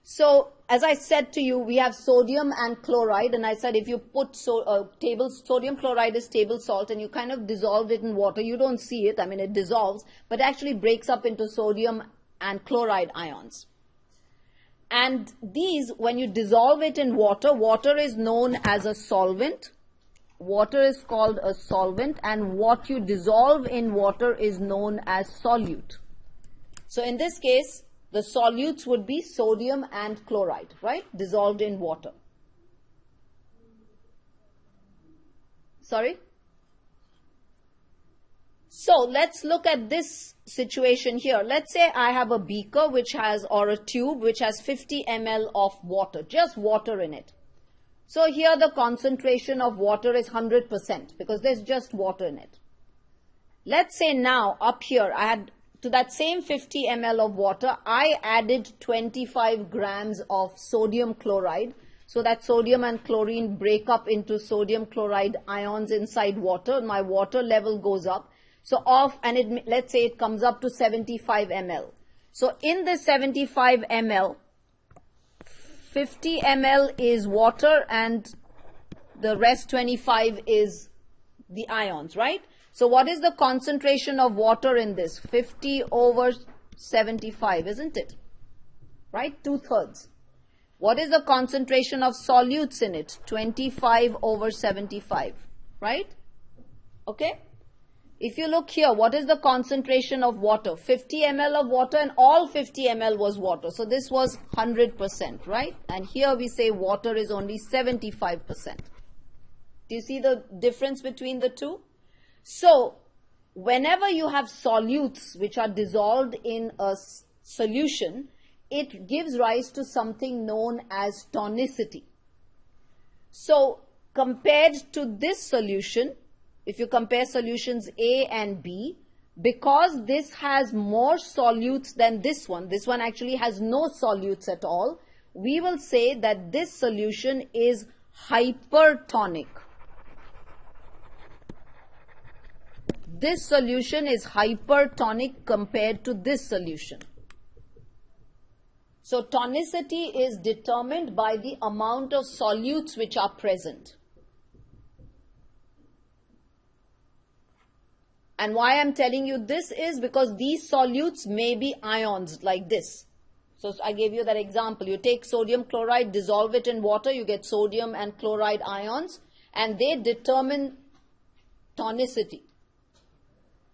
So as I said to you, we have sodium and chloride, and I said if you put sodium chloride is table salt and you kind of dissolve it in water, you don't see it, I mean it dissolves, but actually breaks up into sodium and chloride ions. And these, when you dissolve it in water, water is known as a solvent. Water is called a solvent, and what you dissolve in water is known as solute. So in this case, the solutes would be sodium and chloride, right? Dissolved in water. Sorry? So let's look at this situation here. Let's say I have a beaker or a tube which has 50 ml of water, just water in it. So here the concentration of water is 100% because there's just water in it. Let's say now up here, to that same 50 ml of water, I added 25 grams of sodium chloride, so that sodium and chlorine break up into sodium chloride ions inside water. My water level goes up. So let's say it comes up to 75 ml. So in this 75 ml, 50 ml is water and the rest 25 is the ions, right? So what is the concentration of water in this? 50 over 75, isn't it? Right? 2/3. What is the concentration of solutes in it? 25 over 75, right? Okay? If you look here, what is the concentration of water? 50 ml of water, and all 50 ml was water. So this was 100%, right? And here we say water is only 75%. Do you see the difference between the two? So whenever you have solutes which are dissolved in a solution, it gives rise to something known as tonicity. So compared to this solution, if you compare solutions A and B, because this has more solutes than this one actually has no solutes at all, we will say that this solution is hypertonic. This solution is hypertonic compared to this solution. So tonicity is determined by the amount of solutes which are present. And why I'm telling you this is because these solutes may be ions like this. So I gave you that example. You take sodium chloride, dissolve it in water, you get sodium and chloride ions, and they determine tonicity.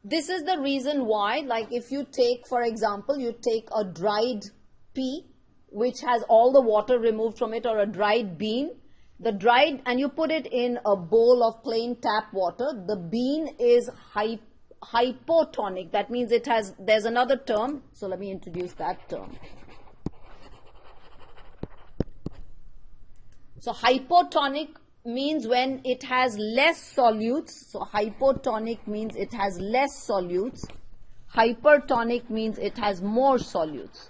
This is the reason why, like if you take, for example, you take a dried pea, which has all the water removed from it, or a dried bean, and you put it in a bowl of plain tap water, the bean is hypotonic. That means there's another term, so let me introduce that term. So hypotonic means when it has less solutes. So hypotonic means it has less solutes. Hypertonic means it has more solutes.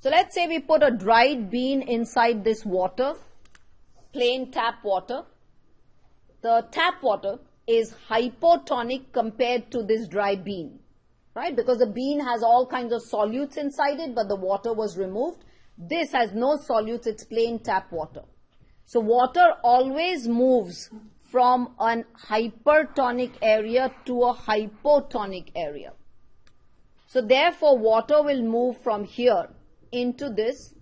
So let's say we put a dried bean inside this water, plain tap water. The tap water is hypotonic compared to this dry bean, right? Because the bean has all kinds of solutes inside it, but the water was removed. This has no solutes, it's plain tap water. So water always moves from an hypertonic area to a hypotonic area. So therefore water will move from here into this.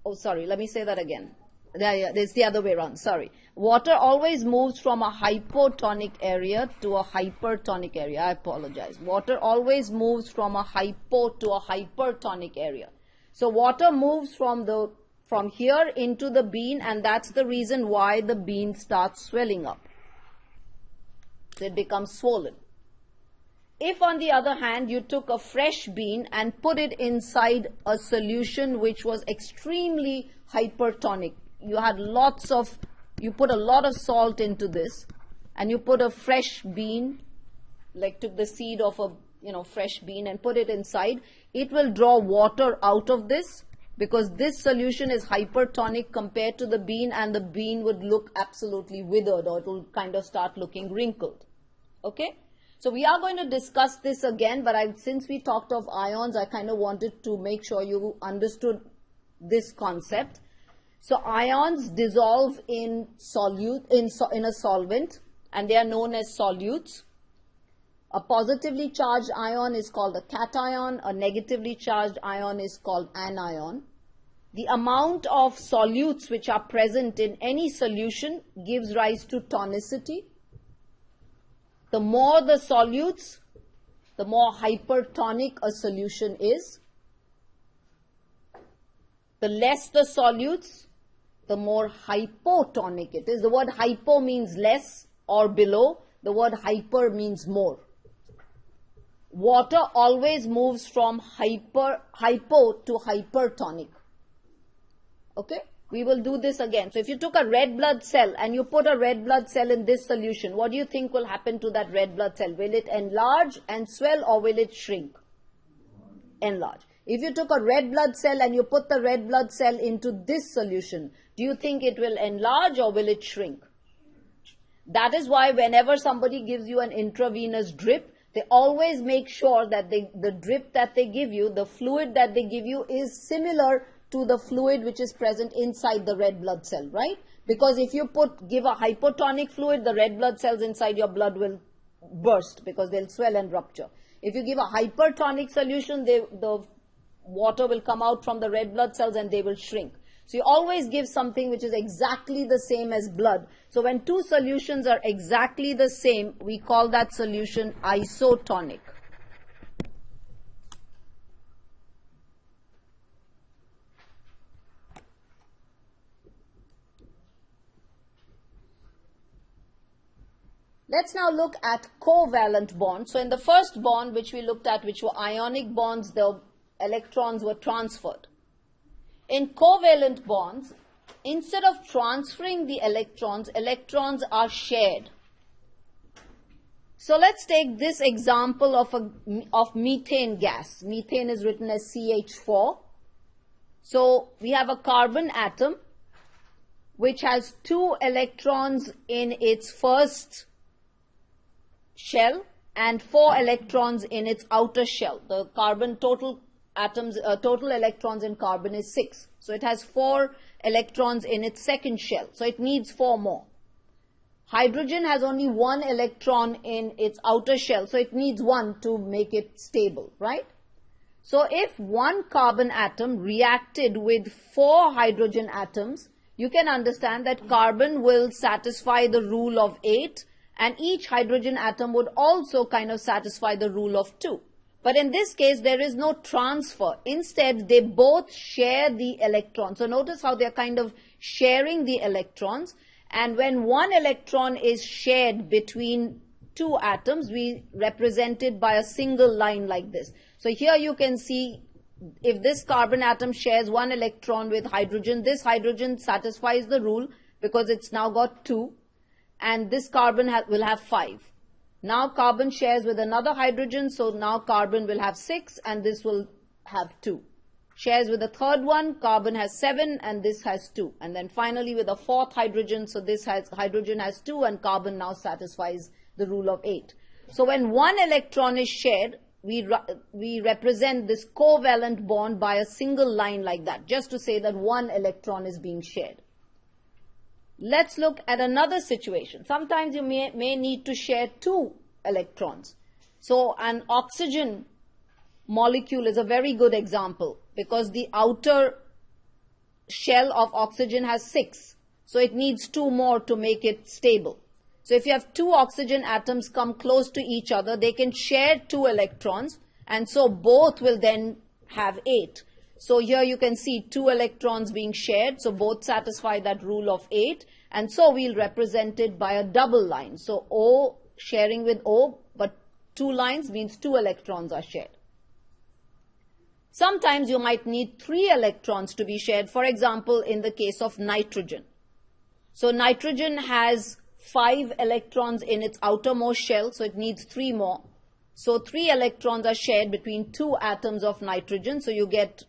Oh, sorry, let me say that again. Yeah, it's the other way around, sorry. Water always moves from a hypotonic area to a hypertonic area. I apologize. Water always moves from a hypo to a hypertonic area. So water moves from here into the bean, and that's the reason why the bean starts swelling up. So it becomes swollen. If on the other hand you took a fresh bean and put it inside a solution which was extremely hypertonic, you put a lot of salt into this, and you put a fresh bean, like took the seed of a fresh bean and put it inside, it will draw water out of this because this solution is hypertonic compared to the bean, and the bean would look absolutely withered, or it will kind of start looking wrinkled. Okay? So we are going to discuss this again, but since we talked of ions, I kind of wanted to make sure you understood this concept. So ions dissolve in a solvent, and they are known as solutes. A positively charged ion is called a cation. A negatively charged ion is called anion. The amount of solutes which are present in any solution gives rise to tonicity. The more the solutes, the more hypertonic a solution is. The less the solutes, the more hypotonic it is. The word hypo means less or below. The word hyper means more. Water always moves from hypo to hypertonic. Okay? We will do this again. So if you took a red blood cell and you put a red blood cell in this solution, what do you think will happen to that red blood cell? Will it enlarge and swell, or will it shrink? Enlarge. If you took a red blood cell and you put the red blood cell into this solution, do you think it will enlarge or will it shrink? That is why whenever somebody gives you an intravenous drip, they always make sure that the drip that they give you, the fluid that they give you, is similar to the fluid which is present inside the red blood cell, right? Because if you give a hypotonic fluid, the red blood cells inside your blood will burst because they'll swell and rupture. If you give a hypertonic solution, the water will come out from the red blood cells and they will shrink. So you always give something which is exactly the same as blood. So when two solutions are exactly the same, we call that solution isotonic. Let's now look at covalent bonds. So in the first bond which we looked at, which were ionic bonds, the electrons were transferred. In covalent bonds, instead of transferring the electrons are shared. So let's take this example of methane gas. Methane is written as CH4. So we have a carbon atom which has 2 electrons in its first shell and 4 electrons in its outer shell. The carbon total electrons in carbon is 6. So it has 4 electrons in its second shell. So it needs 4 more. Hydrogen has only one electron in its outer shell, so it needs one to make it stable, right? So if one carbon atom reacted with 4 hydrogen atoms, you can understand that carbon will satisfy the rule of 8, and each hydrogen atom would also kind of satisfy the rule of 2. But in this case, there is no transfer. Instead, they both share the electrons. So notice how they're kind of sharing the electrons. And when one electron is shared between 2 atoms, we represent it by a single line like this. So here you can see if this carbon atom shares 1 electron with hydrogen, this hydrogen satisfies the rule because it's now got 2, and this carbon will have 5. Now carbon shares with another hydrogen, so now carbon will have 6 and this will have 2. Shares with the third one, carbon has 7 and this has 2. And then finally with a fourth hydrogen, so this hydrogen has 2 and carbon now satisfies the rule of 8. So when one electron is shared, we represent this covalent bond by a single line like that, just to say that one electron is being shared. Let's look at another situation. Sometimes you may need to share 2 electrons. So an oxygen molecule is a very good example because the outer shell of oxygen has 6. So it needs 2 more to make it stable. So if you have 2 oxygen atoms come close to each other, they can share 2 electrons, and so both will then have 8. So here you can see 2 electrons being shared, so both satisfy that rule of 8, and so we'll represent it by a double line. So O sharing with O, but 2 lines means 2 electrons are shared. Sometimes you might need 3 electrons to be shared, for example, in the case of nitrogen. So nitrogen has 5 electrons in its outermost shell, so it needs 3 more. So 3 electrons are shared between 2 atoms of nitrogen, so you get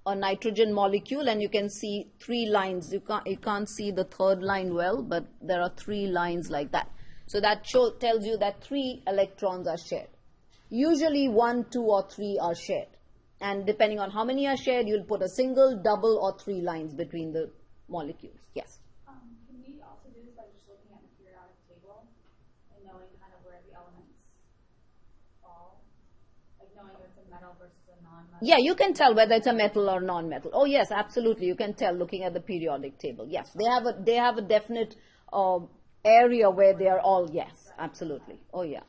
a nitrogen molecule, and you can see 3 lines. You can't see the third line well, but there are 3 lines like that. So that tells you that 3 electrons are shared. Usually 1, 2 or 3 are shared. And depending on how many are shared, you'll put a single, double or 3 lines between the molecules. Yes? Can we also do this by just looking at the periodic table and knowing kind of where the elements fall? Like knowing if it's a metal versus a non-metal? Yeah, you can tell whether it's a metal or non-metal. Oh yes, absolutely. You can tell looking at the periodic table. Yes, they have a definite area where they are all, yes, absolutely. Oh yeah.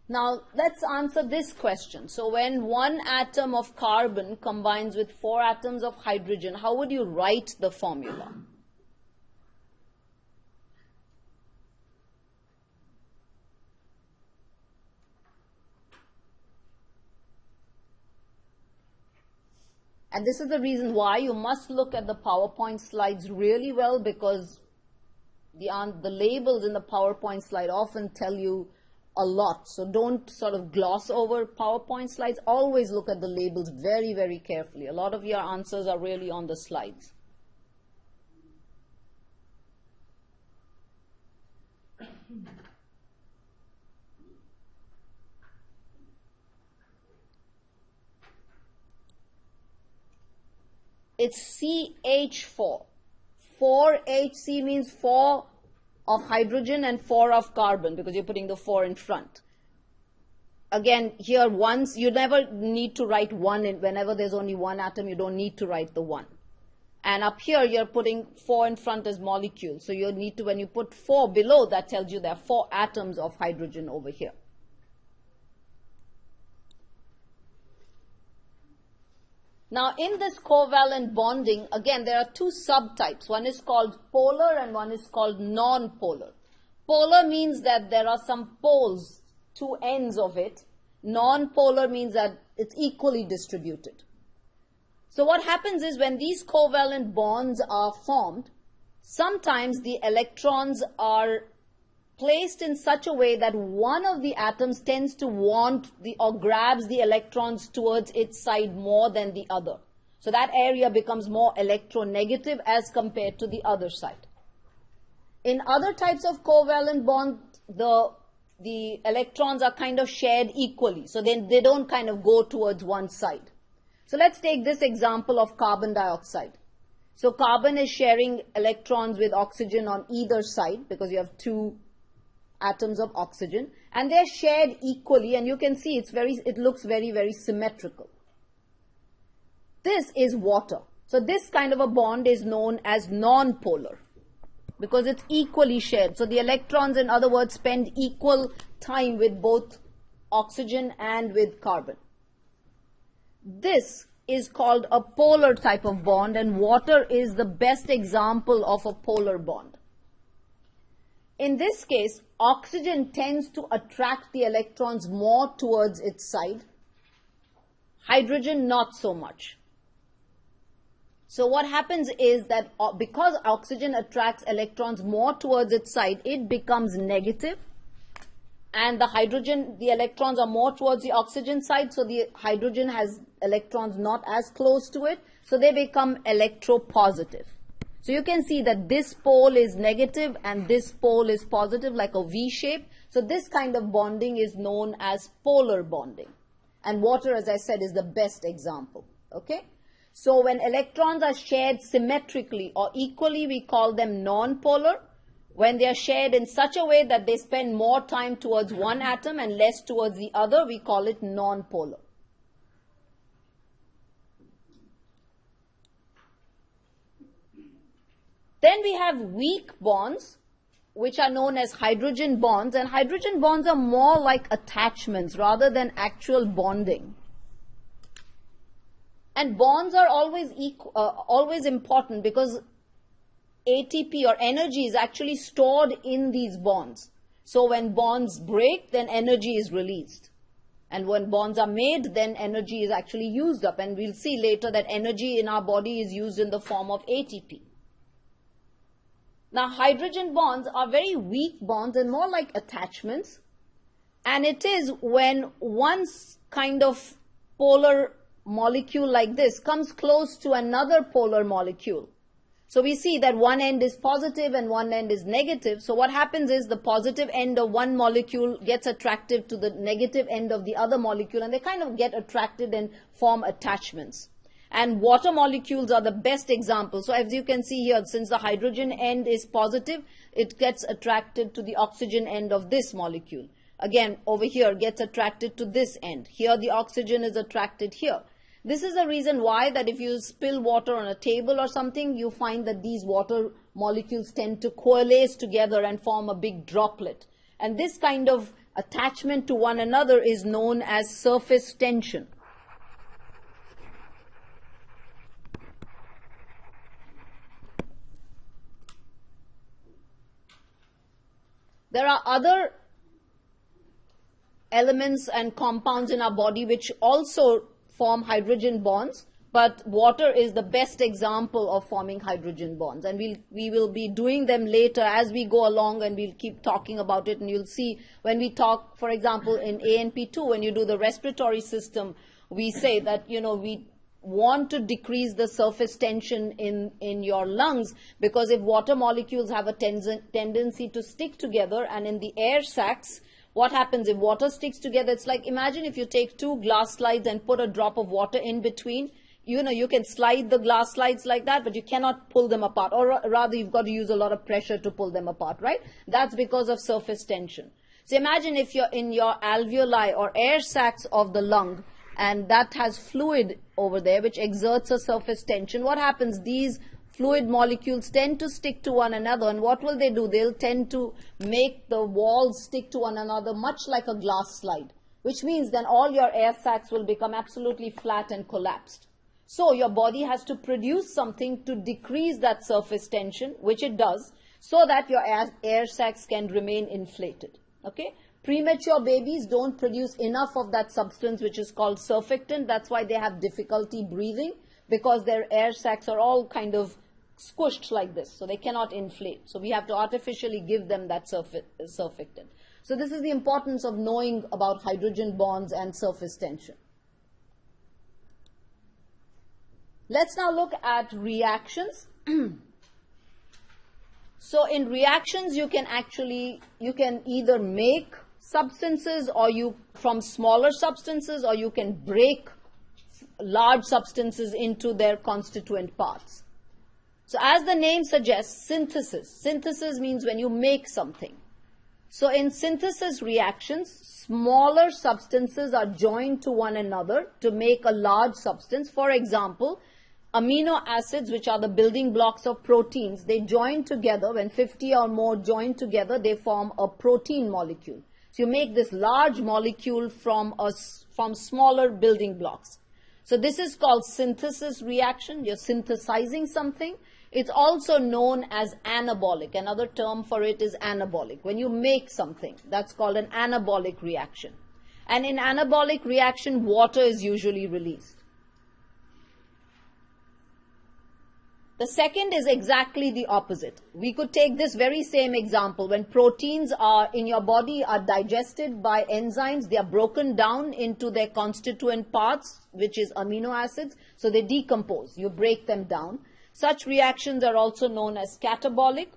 Now, let's answer this question. So, when one atom of carbon combines with 4 atoms of hydrogen, how would you write the formula? And this is the reason why you must look at the PowerPoint slides really well, because the labels in the PowerPoint slide often tell you a lot. So don't sort of gloss over PowerPoint slides. Always look at the labels very, very carefully. A lot of your answers are really on the slides. It's CH4. 4HC means 4 of hydrogen and 4 of carbon, because you're putting the 4 in front. Again, here once, you never need to write 1 in, whenever there's only one atom, you don't need to write the 1. And up here, you're putting 4 in front as molecules. So you need to, when you put 4 below, that tells you there are 4 atoms of hydrogen over here. Now, in this covalent bonding, again, there are 2 subtypes. One is called polar and one is called non-polar. Polar means that there are some poles, 2 ends of it. Non-polar means that it's equally distributed. So what happens is when these covalent bonds are formed, sometimes the electrons are placed in such a way that one of the atoms tends to want or grabs the electrons towards its side more than the other. So that area becomes more electronegative as compared to the other side. In other types of covalent bond, the electrons are kind of shared equally. So then they don't kind of go towards one side. So let's take this example of carbon dioxide. So carbon is sharing electrons with oxygen on either side because you have two atoms of oxygen, and they're shared equally, and you can see it looks very, very symmetrical. This is water. So this kind of a bond is known as non-polar because it's equally shared. So the electrons, in other words, spend equal time with both oxygen and with carbon. This is called a polar type of bond, and water is the best example of a polar bond. In this case, oxygen tends to attract the electrons more towards its side. Hydrogen, not so much. So what happens is that because oxygen attracts electrons more towards its side, it becomes negative. And the electrons are more towards the oxygen side, so the hydrogen has electrons not as close to it, so they become electropositive. So you can see that this pole is negative and this pole is positive, like a V shape. So this kind of bonding is known as polar bonding. And water, as I said, is the best example. Okay? So when electrons are shared symmetrically or equally, we call them non-polar. When they are shared in such a way that they spend more time towards one atom and less towards the other, we call it non-polar. Then we have weak bonds, which are known as hydrogen bonds, and hydrogen bonds are more like attachments rather than actual bonding. And bonds are always important because ATP or energy is actually stored in these bonds. So when bonds break, then energy is released. And when bonds are made, then energy is actually used up. And we'll see later that energy in our body is used in the form of ATP. Now, hydrogen bonds are very weak bonds and more like attachments. And it is when one kind of polar molecule like this comes close to another polar molecule. So we see that one end is positive and one end is negative. So what happens is the positive end of one molecule gets attracted to the negative end of the other molecule, and they kind of get attracted and form attachments. And water molecules are the best example. So as you can see here, since the hydrogen end is positive, it gets attracted to the oxygen end of this molecule. Again, over here, gets attracted to this end. Here, the oxygen is attracted here. This is the reason why that if you spill water on a table or something, you find that these water molecules tend to coalesce together and form a big droplet. And this kind of attachment to one another is known as surface tension. There are other elements and compounds in our body which also form hydrogen bonds, but water is the best example of forming hydrogen bonds, and we will be doing them later as we go along, and we'll keep talking about it. And you'll see when we talk, for example, in ANP2, when you do the respiratory system, we say that, we want to decrease the surface tension in your lungs, because if water molecules have a tendency to stick together, and in the air sacs, what happens if water sticks together? It's like, imagine if you take two glass slides and put a drop of water in between. You can slide the glass slides like that, but you cannot pull them apart. Or rather, you've got to use a lot of pressure to pull them apart, right? That's because of surface tension. So imagine if you're in your alveoli or air sacs of the lung, and that has fluid over there, which exerts a surface tension. What happens? These fluid molecules tend to stick to one another, and what will they do? They'll tend to make the walls stick to one another, much like a glass slide, which means then all your air sacs will become absolutely flat and collapsed. So your body has to produce something to decrease that surface tension, which it does, so that your air sacs can remain inflated. Okay? Premature babies don't produce enough of that substance which is called surfactant. That's why they have difficulty breathing, because their air sacs are all kind of squished like this, so they cannot inflate. So we have to artificially give them that surfactant. So this is the importance of knowing about hydrogen bonds and surface tension. Let's now look at reactions. So in reactions, you can either make substances from smaller substances, or you can break large substances into their constituent parts. So as the name suggests, synthesis. Synthesis means when you make something. So in synthesis reactions, smaller substances are joined to one another to make a large substance. For example, amino acids, which are the building blocks of proteins, they join together. When 50 or more join together, they form a protein molecule. So you make this large molecule from smaller building blocks. So this is called synthesis reaction. You're synthesizing something. It's also known as anabolic. Another term for it is anabolic. When you make something, that's called an anabolic reaction. And in anabolic reaction, water is usually released. The second is exactly the opposite. We could take this very same example. When proteins are in your body are digested by enzymes, they are broken down into their constituent parts, which is amino acids. So they decompose. You break them down. Such reactions are also known as catabolic,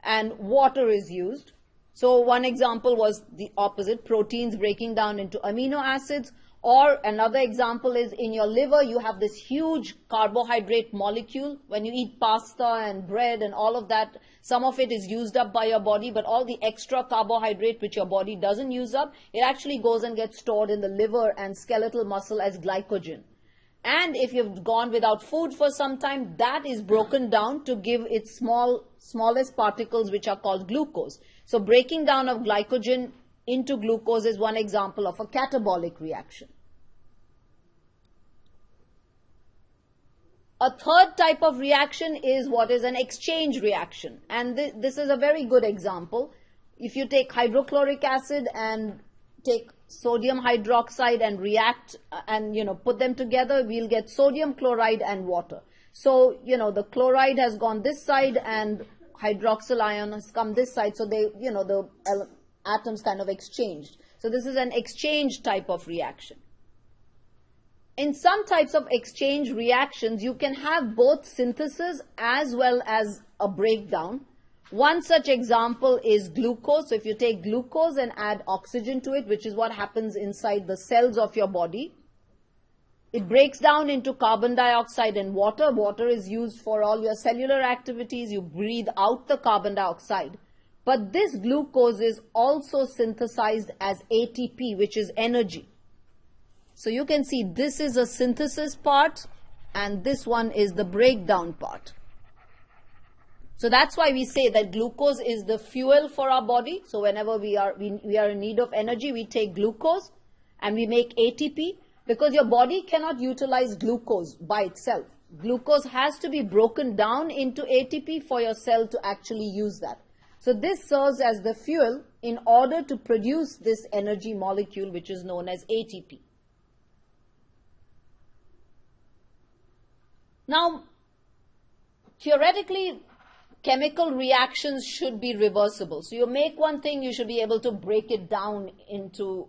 and water is used. So one example was the opposite, proteins breaking down into amino acids. Or another example is in your liver, you have this huge carbohydrate molecule. When you eat pasta and bread and all of that, some of it is used up by your body, but all the extra carbohydrate which your body doesn't use up, it actually goes and gets stored in the liver and skeletal muscle as glycogen. And if you've gone without food for some time, that is broken down to give its smallest particles, which are called glucose. So breaking down of glycogen into glucose is one example of a catabolic reaction. A third type of reaction is what is an exchange reaction. And this is a very good example. If you take hydrochloric acid and take sodium hydroxide and react and, put them together, we'll get sodium chloride and water. So, the chloride has gone this side and hydroxyl ion has come this side. So they, the atoms kind of exchanged. So this is an exchange type of reaction. In some types of exchange reactions, you can have both synthesis as well as a breakdown. One such example is glucose. So if you take glucose and add oxygen to it, which is what happens inside the cells of your body, it breaks down into carbon dioxide and water. Water is used for all your cellular activities. You breathe out the carbon dioxide. But this glucose is also synthesized as ATP, which is energy. So you can see this is a synthesis part and this one is the breakdown part. So that's why we say that glucose is the fuel for our body. So whenever we are in need of energy, we take glucose and we make ATP, because your body cannot utilize glucose by itself. Glucose has to be broken down into ATP for your cell to actually use that. So this serves as the fuel in order to produce this energy molecule, which is known as ATP. Now, theoretically, chemical reactions should be reversible. So you make one thing, you should be able to break it down into,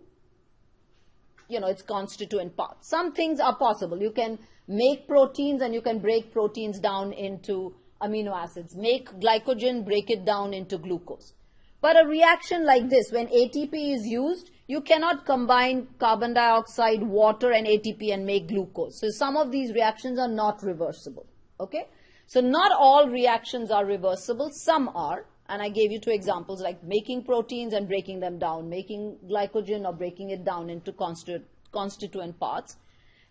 its constituent parts. Some things are possible. You can make proteins and you can break proteins down into amino acids. Make glycogen, break it down into glucose. But a reaction like this, when ATP is used, you cannot combine carbon dioxide, water and ATP and make glucose. So some of these reactions are not reversible. Okay? So not all reactions are reversible. Some are. And I gave you two examples, like making proteins and breaking them down, making glycogen or breaking it down into constituent parts.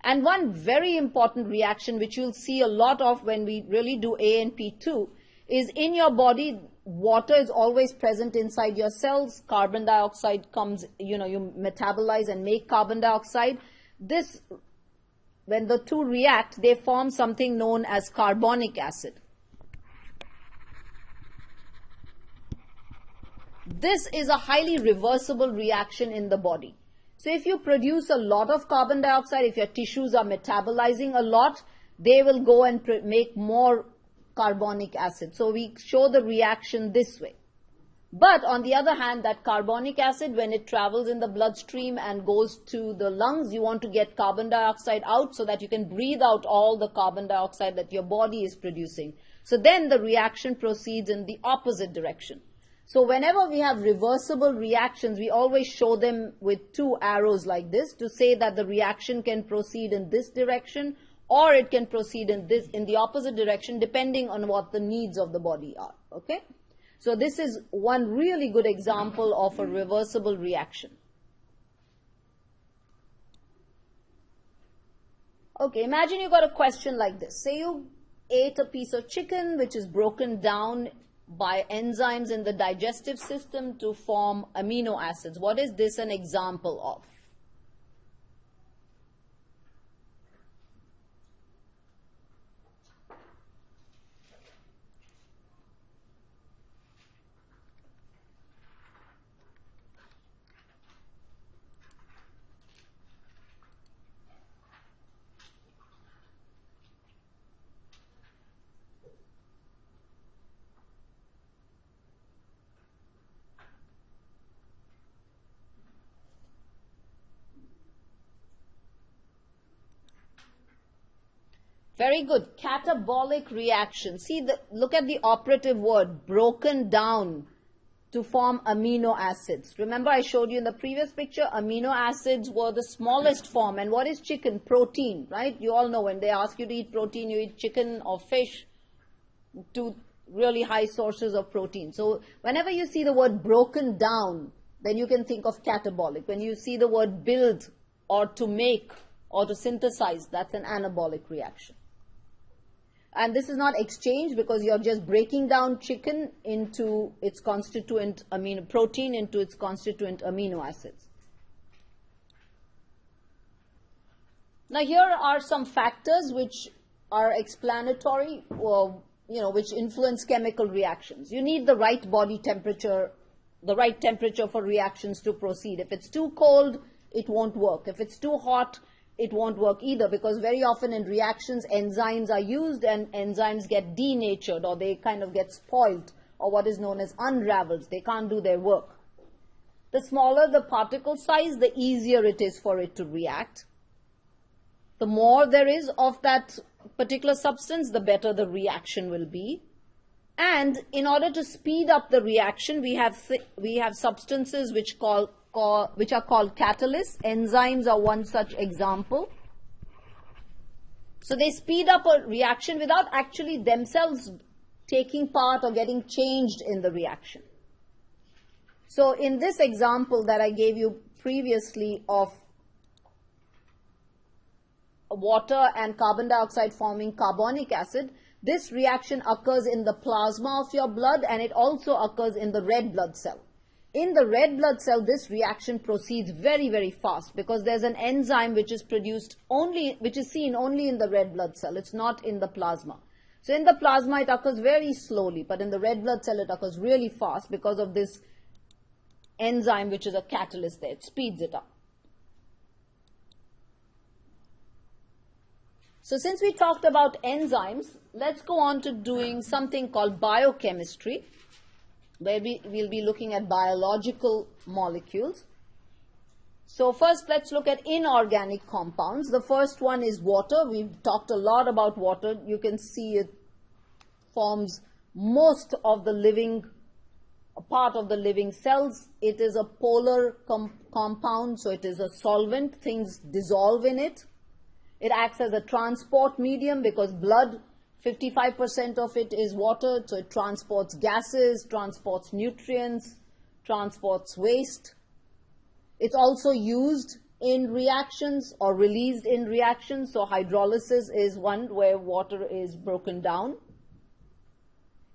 And one very important reaction, which you'll see a lot of when we really do ANP2, is in your body, water is always present inside your cells. Carbon dioxide comes, you metabolize and make carbon dioxide. When the two react, they form something known as carbonic acid. This is a highly reversible reaction in the body. So if you produce a lot of carbon dioxide, if your tissues are metabolizing a lot, they will go and make more carbonic acid. So we show the reaction this way. But on the other hand, that carbonic acid, when it travels in the bloodstream and goes to the lungs, you want to get carbon dioxide out so that you can breathe out all the carbon dioxide that your body is producing. So then the reaction proceeds in the opposite direction. So whenever we have reversible reactions, we always show them with two arrows like this to say that the reaction can proceed in this direction or it can proceed in the opposite direction depending on what the needs of the body are. Okay? So this is one really good example of a reversible reaction. Okay, imagine you got a question like this. Say you ate a piece of chicken which is broken down by enzymes in the digestive system to form amino acids. What is this an example of? Very good. Catabolic reaction. See, look at the operative word, broken down to form amino acids. Remember I showed you in the previous picture, amino acids were the smallest form. And what is chicken? Protein, right? You all know when they ask you to eat protein, you eat chicken or fish, two really high sources of protein. So whenever you see the word broken down, then you can think of catabolic. When you see the word build or to make or to synthesize, that's an anabolic reaction. And this is not exchange because you're just breaking down chicken into its constituent protein into its constituent amino acids. Now here are some factors which are explanatory, which influence chemical reactions. You need the right body temperature, the right temperature for reactions to proceed. If it's too cold, it won't work. If it's too hot, it won't work either, because very often in reactions enzymes are used and enzymes get denatured or they kind of get spoiled or what is known as unraveled. They can't do their work. The smaller the particle size, the easier it is for it to react. The more there is of that particular substance, the better the reaction will be. And in order to speed up the reaction, we have substances which are called catalysts. Enzymes are one such example. So they speed up a reaction without actually themselves taking part or getting changed in the reaction. So in this example that I gave you previously of water and carbon dioxide forming carbonic acid, this reaction occurs in the plasma of your blood and it also occurs in the red blood cell. In the red blood cell, this reaction proceeds very, very fast because there's an enzyme which is seen only in the red blood cell. It's not in the plasma. So in the plasma, it occurs very slowly, but in the red blood cell, it occurs really fast because of this enzyme which is a catalyst there. It speeds it up. So since we talked about enzymes, let's go on to doing something called biochemistry, where we'll be looking at biological molecules. So first, let's look at inorganic compounds. The first one is water. We've talked a lot about water. You can see it forms most of the part of the living cells. It is a polar compound, so it is a solvent. Things dissolve in it. It acts as a transport medium because blood, 55% of it is water, so it transports gases, transports nutrients, transports waste. It's also used in reactions or released in reactions. So hydrolysis is one where water is broken down.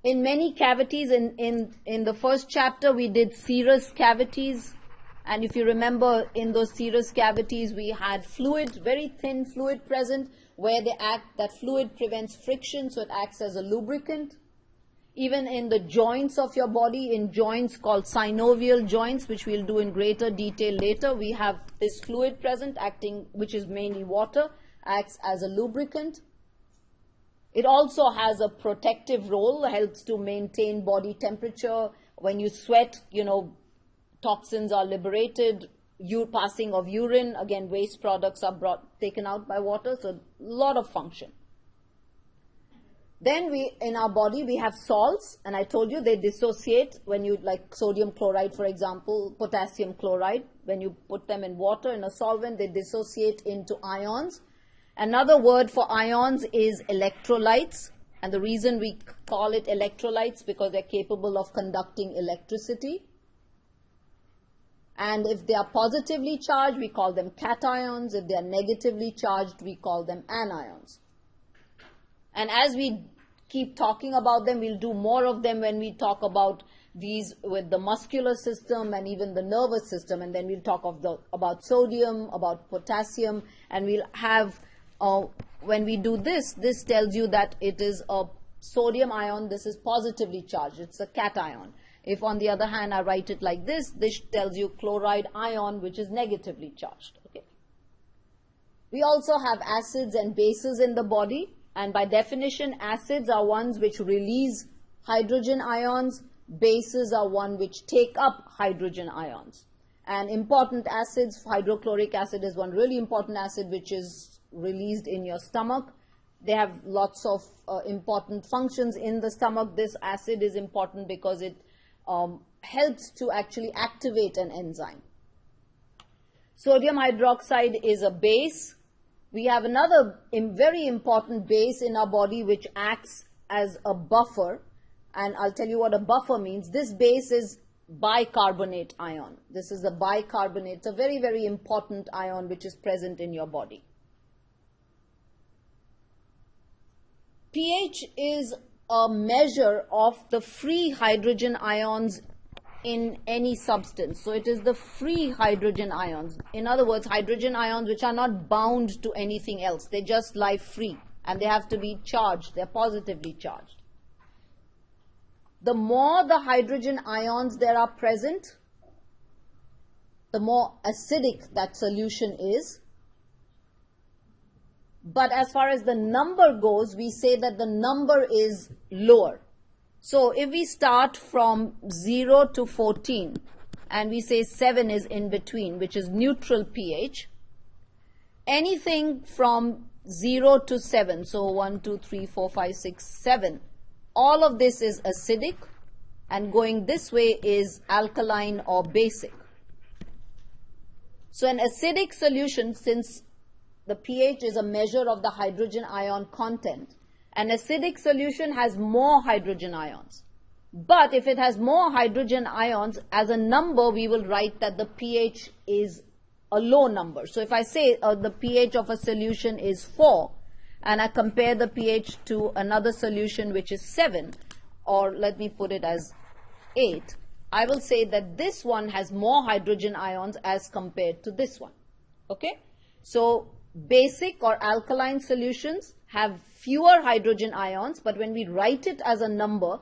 In many cavities, in the first chapter, we did serous cavities. And if you remember, in those serous cavities, we had fluid, very thin fluid present, where that fluid prevents friction, so it acts as a lubricant. Even in the joints of your body, in joints called synovial joints, which we'll do in greater detail later, we have this fluid present acting, which is mainly water, acts as a lubricant. It also has a protective role, helps to maintain body temperature. When you sweat, toxins are liberated, passing of urine, again, waste products are taken out by water, so a lot of function. Then in our body, we have salts, and I told you they dissociate when you, like sodium chloride, for example, potassium chloride, when you put them in water, in a solvent, they dissociate into ions. Another word for ions is electrolytes, and the reason we call it electrolytes because they're capable of conducting electricity. And if they are positively charged, we call them cations. If they are negatively charged, we call them anions. And as we keep talking about them, we'll do more of them when we talk about these with the muscular system and even the nervous system. And then we'll talk about sodium, about potassium, and we'll have, when we do this, this tells you that it is a sodium ion. This is positively charged. It's a cation. If on the other hand I write it like this tells you chloride ion, which is negatively charged. Okay. We also have acids and bases in the body, and by definition acids are ones which release hydrogen ions, bases are one which take up hydrogen ions. And important acids, hydrochloric acid is one really important acid which is released in your stomach. They have lots of important functions in the stomach. This acid is important because it helps to actually activate an enzyme. Sodium hydroxide is a base. We have another very important base in our body which acts as a buffer, and I'll tell you what a buffer means. This base is bicarbonate ion. This is a bicarbonate. It's a very, very important ion which is present in your body. pH is a measure of the free hydrogen ions in any substance. So it is the free hydrogen ions. In other words, hydrogen ions which are not bound to anything else. They just lie free and they have to be charged. They're positively charged. The more the hydrogen ions there are present, the more acidic that solution is. But as far as the number goes, we say that the number is lower. So if we start from 0 to 14 and we say 7 is in between, which is neutral pH, anything from 0 to 7, so 1, 2, 3, 4, 5, 6, 7, all of this is acidic, and going this way is alkaline or basic. So an acidic solution, since the pH is a measure of the hydrogen ion content, an acidic solution has more hydrogen ions. But if it has more hydrogen ions, as a number we will write that the pH is a low number. So if I say the pH of a solution is 4 and I compare the pH to another solution which is 7, or let me put it as 8, I will say that this one has more hydrogen ions as compared to this one. Okay? So basic or alkaline solutions have fewer hydrogen ions, but when we write it as a number,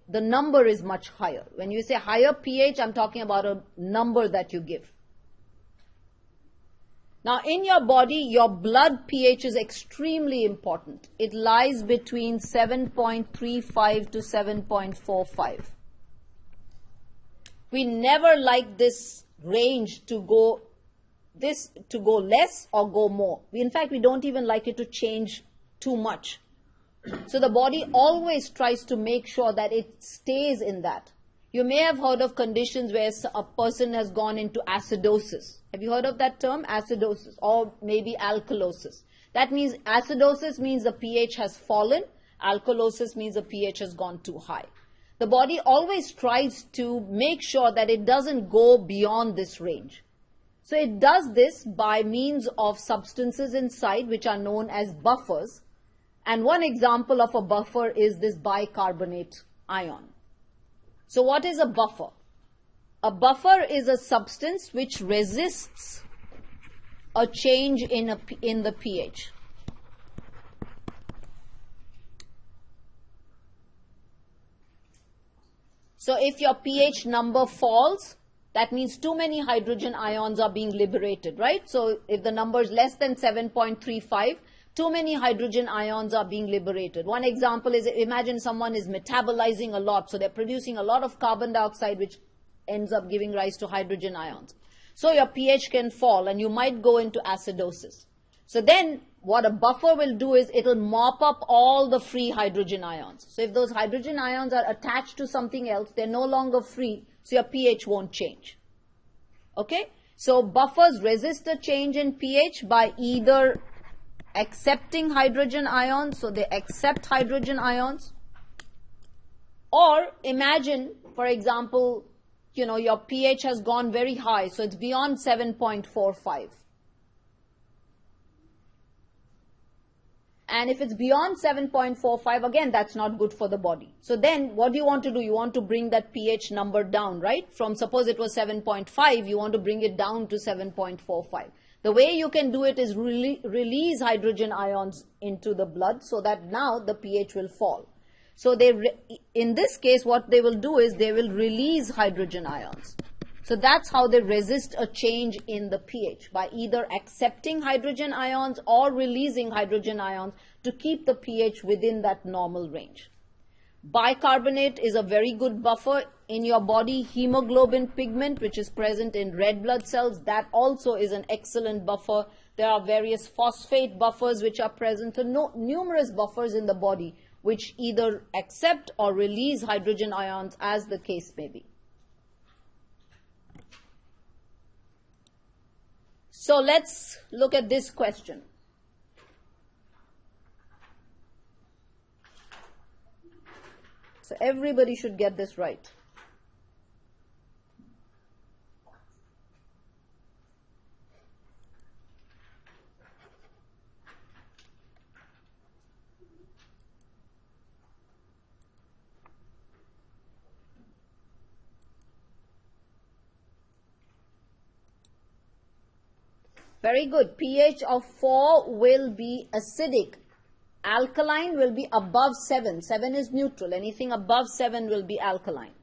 the number is much higher. When you say higher pH, I'm talking about a number that you give. Now in your body, your blood pH is extremely important. It lies between 7.35 to 7.45. We never like this range to go less or go more. In fact, we don't even like it to change too much. So the body always tries to make sure that it stays in that. You may have heard of conditions where a person has gone into acidosis. Have you heard of that term? Acidosis, or maybe alkalosis. That means acidosis means the pH has fallen. Alkalosis means the pH has gone too high. The body always tries to make sure that it doesn't go beyond this range. So it does this by means of substances inside which are known as buffers. And one example of a buffer is this bicarbonate ion. So what is a buffer? A buffer is a substance which resists a change in the pH. So if your pH number falls, that means too many hydrogen ions are being liberated, right? So if the number is less than 7.35, too many hydrogen ions are being liberated. One example is, imagine someone is metabolizing a lot. So they're producing a lot of carbon dioxide, which ends up giving rise to hydrogen ions. So your pH can fall and you might go into acidosis. So then what a buffer will do is it will mop up all the free hydrogen ions. So if those hydrogen ions are attached to something else, they're no longer free, so your pH won't change. Okay? So buffers resist a change in pH by either accepting hydrogen ions, so they accept hydrogen ions. Or imagine, for example, your pH has gone very high, so it's beyond 7.45. And if it's beyond 7.45, again, that's not good for the body. So then what do you want to do? You want to bring that pH number down, right? From, suppose it was 7.5, you want to bring it down to 7.45. The way you can do it is release hydrogen ions into the blood so that now the pH will fall. So in this case, what they will do is they will release hydrogen ions. So that's how they resist a change in the pH, by either accepting hydrogen ions or releasing hydrogen ions to keep the pH within that normal range. Bicarbonate is a very good buffer in your body. Hemoglobin pigment, which is present in red blood cells, that also is an excellent buffer. There are various phosphate buffers which are present. So numerous buffers in the body which either accept or release hydrogen ions, as the case may be. So let's look at this question. So everybody should get this right. Very good. pH of 4 will be acidic. Alkaline will be above 7. 7 is neutral. Anything above 7 will be alkaline.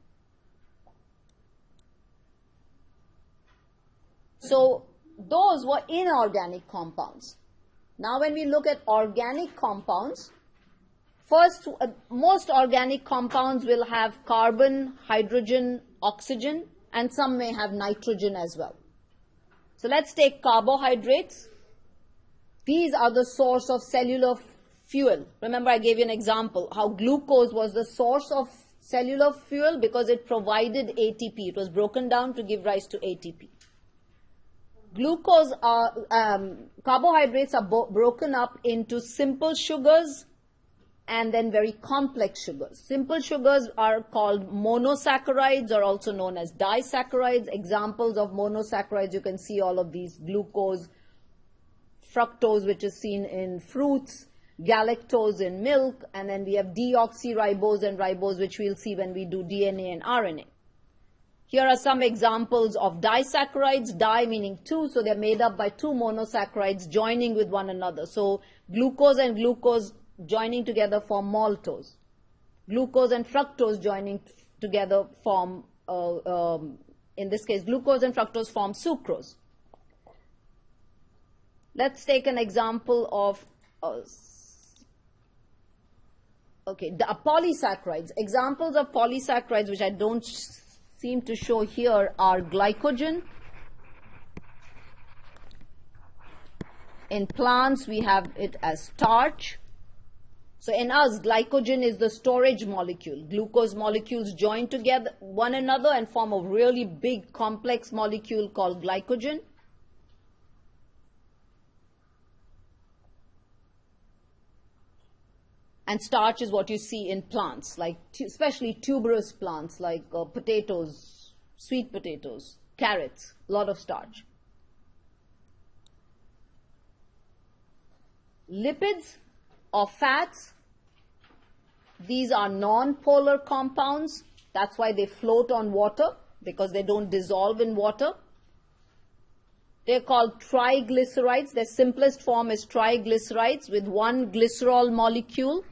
So those were inorganic compounds. Now when we look at organic compounds, first, most organic compounds will have carbon, hydrogen, oxygen, and some may have nitrogen as well. So let's take carbohydrates. These are the source of cellular fuel. Remember, I gave you an example how glucose was the source of cellular fuel because it provided ATP. It was broken down to give rise to ATP. Carbohydrates are broken up into simple sugars and then very complex sugars. Simple sugars are called monosaccharides, or also known as disaccharides. Examples of monosaccharides, you can see all of these: glucose, fructose, which is seen in fruits, galactose in milk, and then we have deoxyribose and ribose, which we'll see when we do DNA and RNA. Here are some examples of disaccharides. Di meaning two, so they're made up by two monosaccharides joining with one another. So glucose and glucose joining together form maltose. Glucose and fructose joining together form, in this case, glucose and fructose form sucrose. Let's take an example of, polysaccharides. Examples of polysaccharides, which I don't seem to show here, are glycogen. In plants, we have it as starch. So in us, glycogen is the storage molecule. Glucose molecules join together one another and form a really big complex molecule called glycogen. And starch is what you see in plants, like especially tuberous plants like potatoes, sweet potatoes, carrots, a lot of starch. Lipids or fats, these are non-polar compounds. That's why they float on water, because they don't dissolve in water. They're called triglycerides. Their simplest form is triglycerides with one glycerol molecule.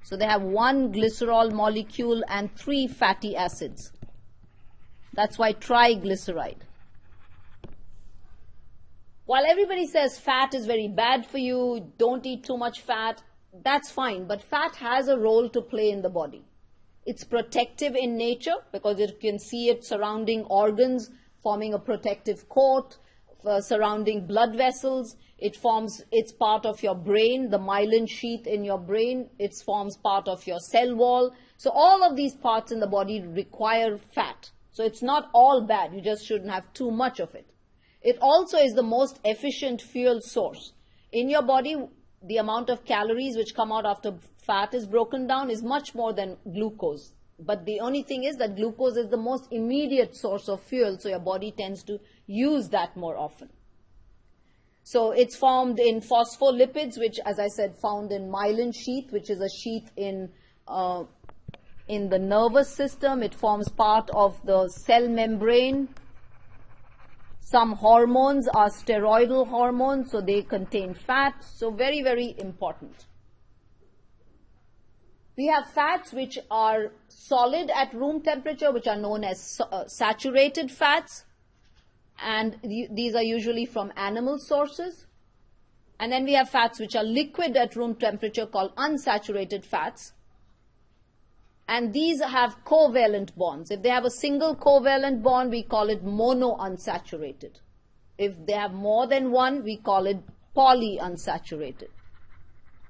So they have one glycerol molecule and 3 fatty acids. That's why triglyceride. While everybody says fat is very bad for you, don't eat too much fat, that's fine, but fat has a role to play in the body. It's protective in nature because you can see it surrounding organs, forming a protective coat, surrounding blood vessels. It's part of your brain, the myelin sheath in your brain. It forms part of your cell wall. So all of these parts in the body require fat. So it's not all bad. You just shouldn't have too much of it. It also is the most efficient fuel source. In your body, the amount of calories which come out after fat is broken down is much more than glucose. But the only thing is that glucose is the most immediate source of fuel, so your body tends to use that more often. So it's formed in phospholipids, which, as I said, found in myelin sheath, which is a sheath in the nervous system. It forms part of the cell membrane. Some hormones are steroidal hormones, so they contain fat. So very, very important. We have fats which are solid at room temperature, which are known as saturated fats. And these are usually from animal sources. And then we have fats which are liquid at room temperature, called unsaturated fats. And these have covalent bonds. If they have a single covalent bond, we call it monounsaturated. If they have more than one, we call it polyunsaturated.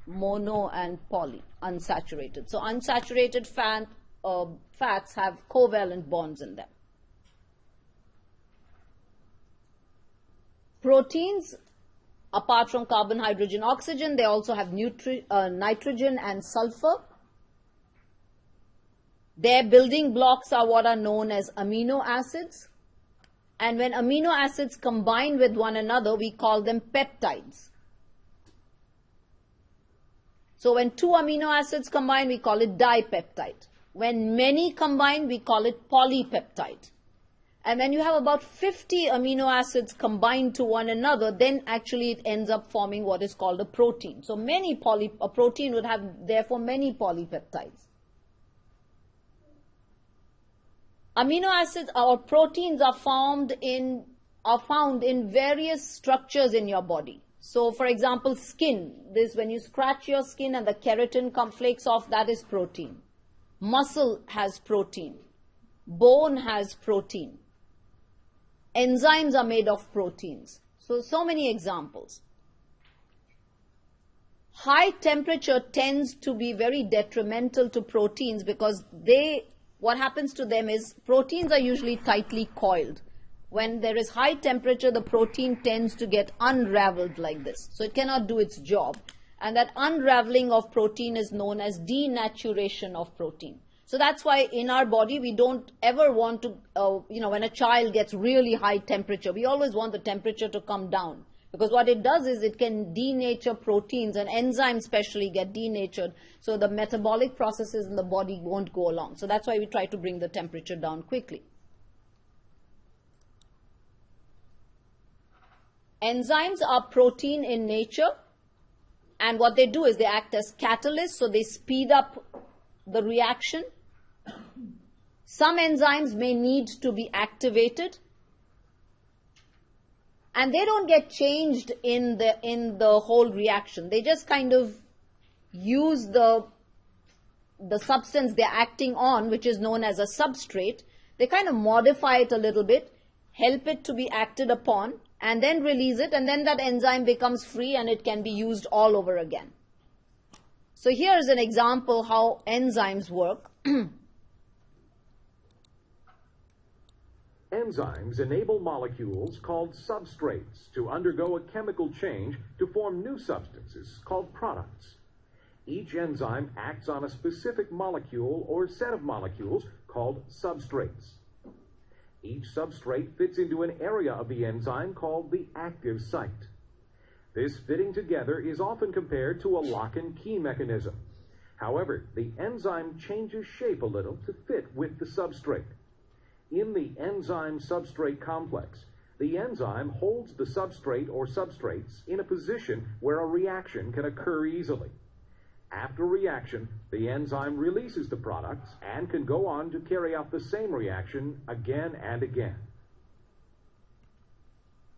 Mono and poly, unsaturated. So unsaturated fats have covalent bonds in them. Proteins, apart from carbon, hydrogen, oxygen, they also have nitrogen and sulfur. Their building blocks are what are known as amino acids. And when amino acids combine with one another, we call them peptides. So when two amino acids combine, we call it dipeptide. When many combine, we call it polypeptide. And when you have about 50 amino acids combined to one another, then actually it ends up forming what is called a protein. So a protein would have therefore many polypeptides. Amino acids or proteins are found in various structures in your body. So, for example, skin. When you scratch your skin and the keratin flakes off, that is protein. Muscle has protein. Bone has protein. Enzymes are made of proteins. So many examples. High temperature tends to be very detrimental to proteins because what happens to them is proteins are usually tightly coiled. When there is high temperature, the protein tends to get unraveled like this. So it cannot do its job. And that unraveling of protein is known as denaturation of protein. So that's why in our body, we don't ever want to, when a child gets really high temperature, we always want the temperature to come down. Because what it does is it can denature proteins, and enzymes especially get denatured. So the metabolic processes in the body won't go along. So that's why we try to bring the temperature down quickly. Enzymes are protein in nature, and what they do is they act as catalysts, so they speed up the reaction. Some enzymes may need to be activated, and they don't get changed in the whole reaction. They just kind of use the substance they're acting on, which is known as a substrate. They kind of modify it a little bit, help it to be acted upon, and then release it, and then that enzyme becomes free and it can be used all over again. So here is an example how enzymes work. Enzymes enable molecules called substrates to undergo a chemical change to form new substances called products. Each enzyme acts on a specific molecule or set of molecules called substrates. Each substrate fits into an area of the enzyme called the active site. This fitting together is often compared to a lock and key mechanism. However, the enzyme changes shape a little to fit with the substrate. In the enzyme-substrate complex, the enzyme holds the substrate or substrates in a position where a reaction can occur easily. After reaction, the enzyme releases the products and can go on to carry out the same reaction again and again.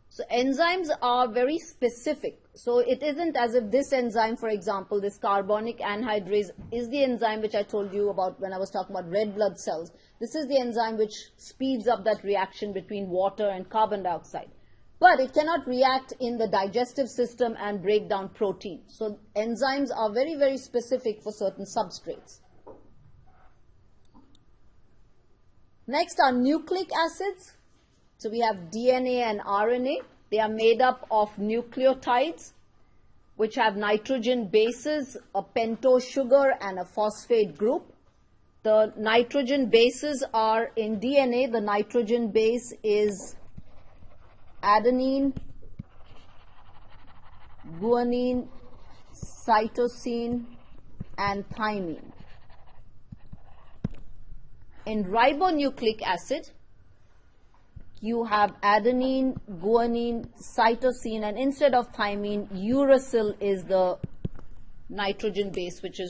So enzymes are very specific. So it isn't as if this enzyme, for example, this carbonic anhydrase is the enzyme which I told you about when I was talking about red blood cells. This is the enzyme which speeds up that reaction between water and carbon dioxide. But it cannot react in the digestive system and break down protein. So enzymes are very, very specific for certain substrates. Next are nucleic acids. So we have DNA and RNA. They are made up of nucleotides. which have nitrogen bases, a pentose sugar, and a phosphate group. The nitrogen bases are in DNA. The nitrogen base is adenine, guanine, cytosine, and thymine. In ribonucleic acid, you have adenine, guanine, cytosine, and instead of thymine, uracil is the nitrogen base which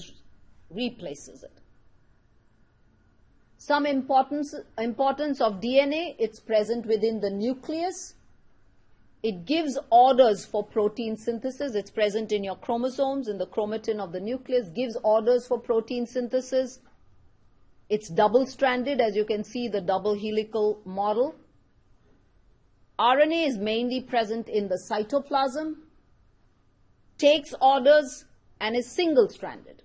replaces it. Some importance of DNA, it's present within the nucleus. It gives orders for protein synthesis. It's present in your chromosomes, in the chromatin of the nucleus, gives orders for protein synthesis. It's double-stranded, as you can see, the double helical model. RNA is mainly present in the cytoplasm, takes orders, and is single-stranded.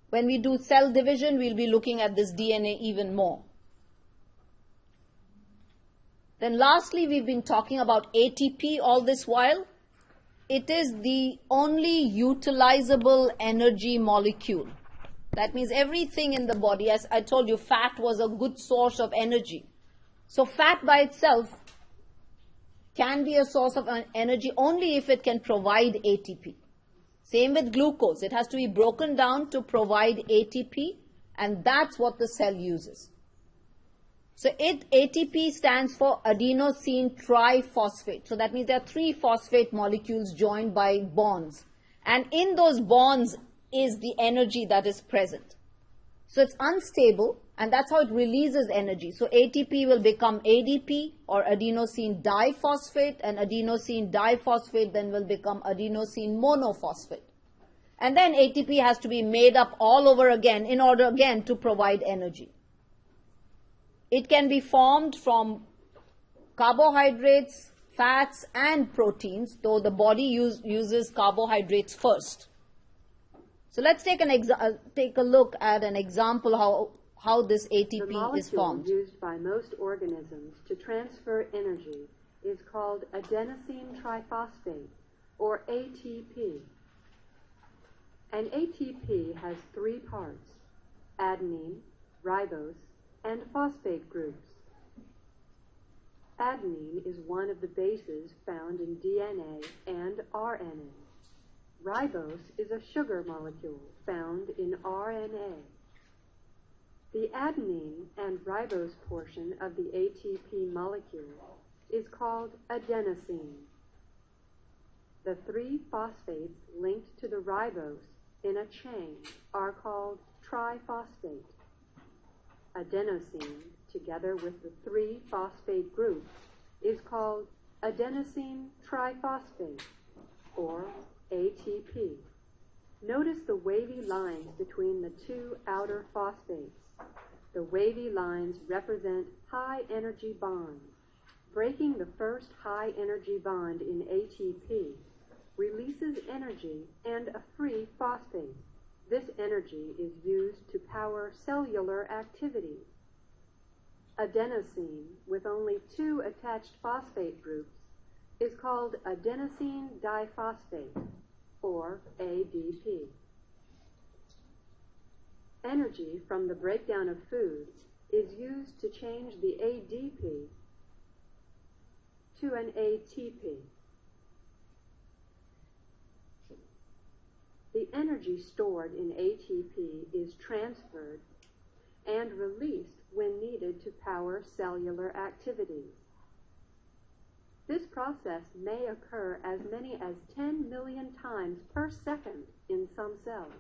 When we do cell division, we'll be looking at this DNA even more. Then lastly, we've been talking about ATP all this while. It is the only utilizable energy molecule. That means everything in the body, as I told you, fat was a good source of energy. So fat by itself can be a source of energy only if it can provide ATP. Same with glucose. It has to be broken down to provide ATP, and that's what the cell uses. So ATP stands for adenosine triphosphate. So that means there are 3 phosphate molecules joined by bonds. And in those bonds is the energy that is present. So it's unstable, and that's how it releases energy. So ATP will become ADP, or adenosine diphosphate, and adenosine diphosphate then will become adenosine monophosphate. And then ATP has to be made up all over again in order again to provide energy. It can be formed from carbohydrates, fats, and proteins, though the body uses carbohydrates first. So let's take a look at an example how this ATP is formed. The molecule used by most organisms to transfer energy is called adenosine triphosphate, or ATP. An ATP has 3 parts: adenine, ribose, and phosphate groups. Adenine is one of the bases found in DNA and RNA. Ribose is a sugar molecule found in RNA. The adenine and ribose portion of the ATP molecule is called adenosine. The 3 phosphates linked to the ribose in a chain are called triphosphate. Adenosine, together with the 3 phosphate groups, is called adenosine triphosphate, or ATP. Notice the wavy lines between the 2 outer phosphates. The wavy lines represent high-energy bonds. Breaking the first high-energy bond in ATP releases energy and a free phosphate. This energy is used to power cellular activity. Adenosine, with only 2 attached phosphate groups, is called adenosine diphosphate, or ADP. Energy from the breakdown of food is used to change the ADP to an ATP. The energy stored in ATP is transferred and released when needed to power cellular activities. This process may occur as many as 10 million times per second in some cells.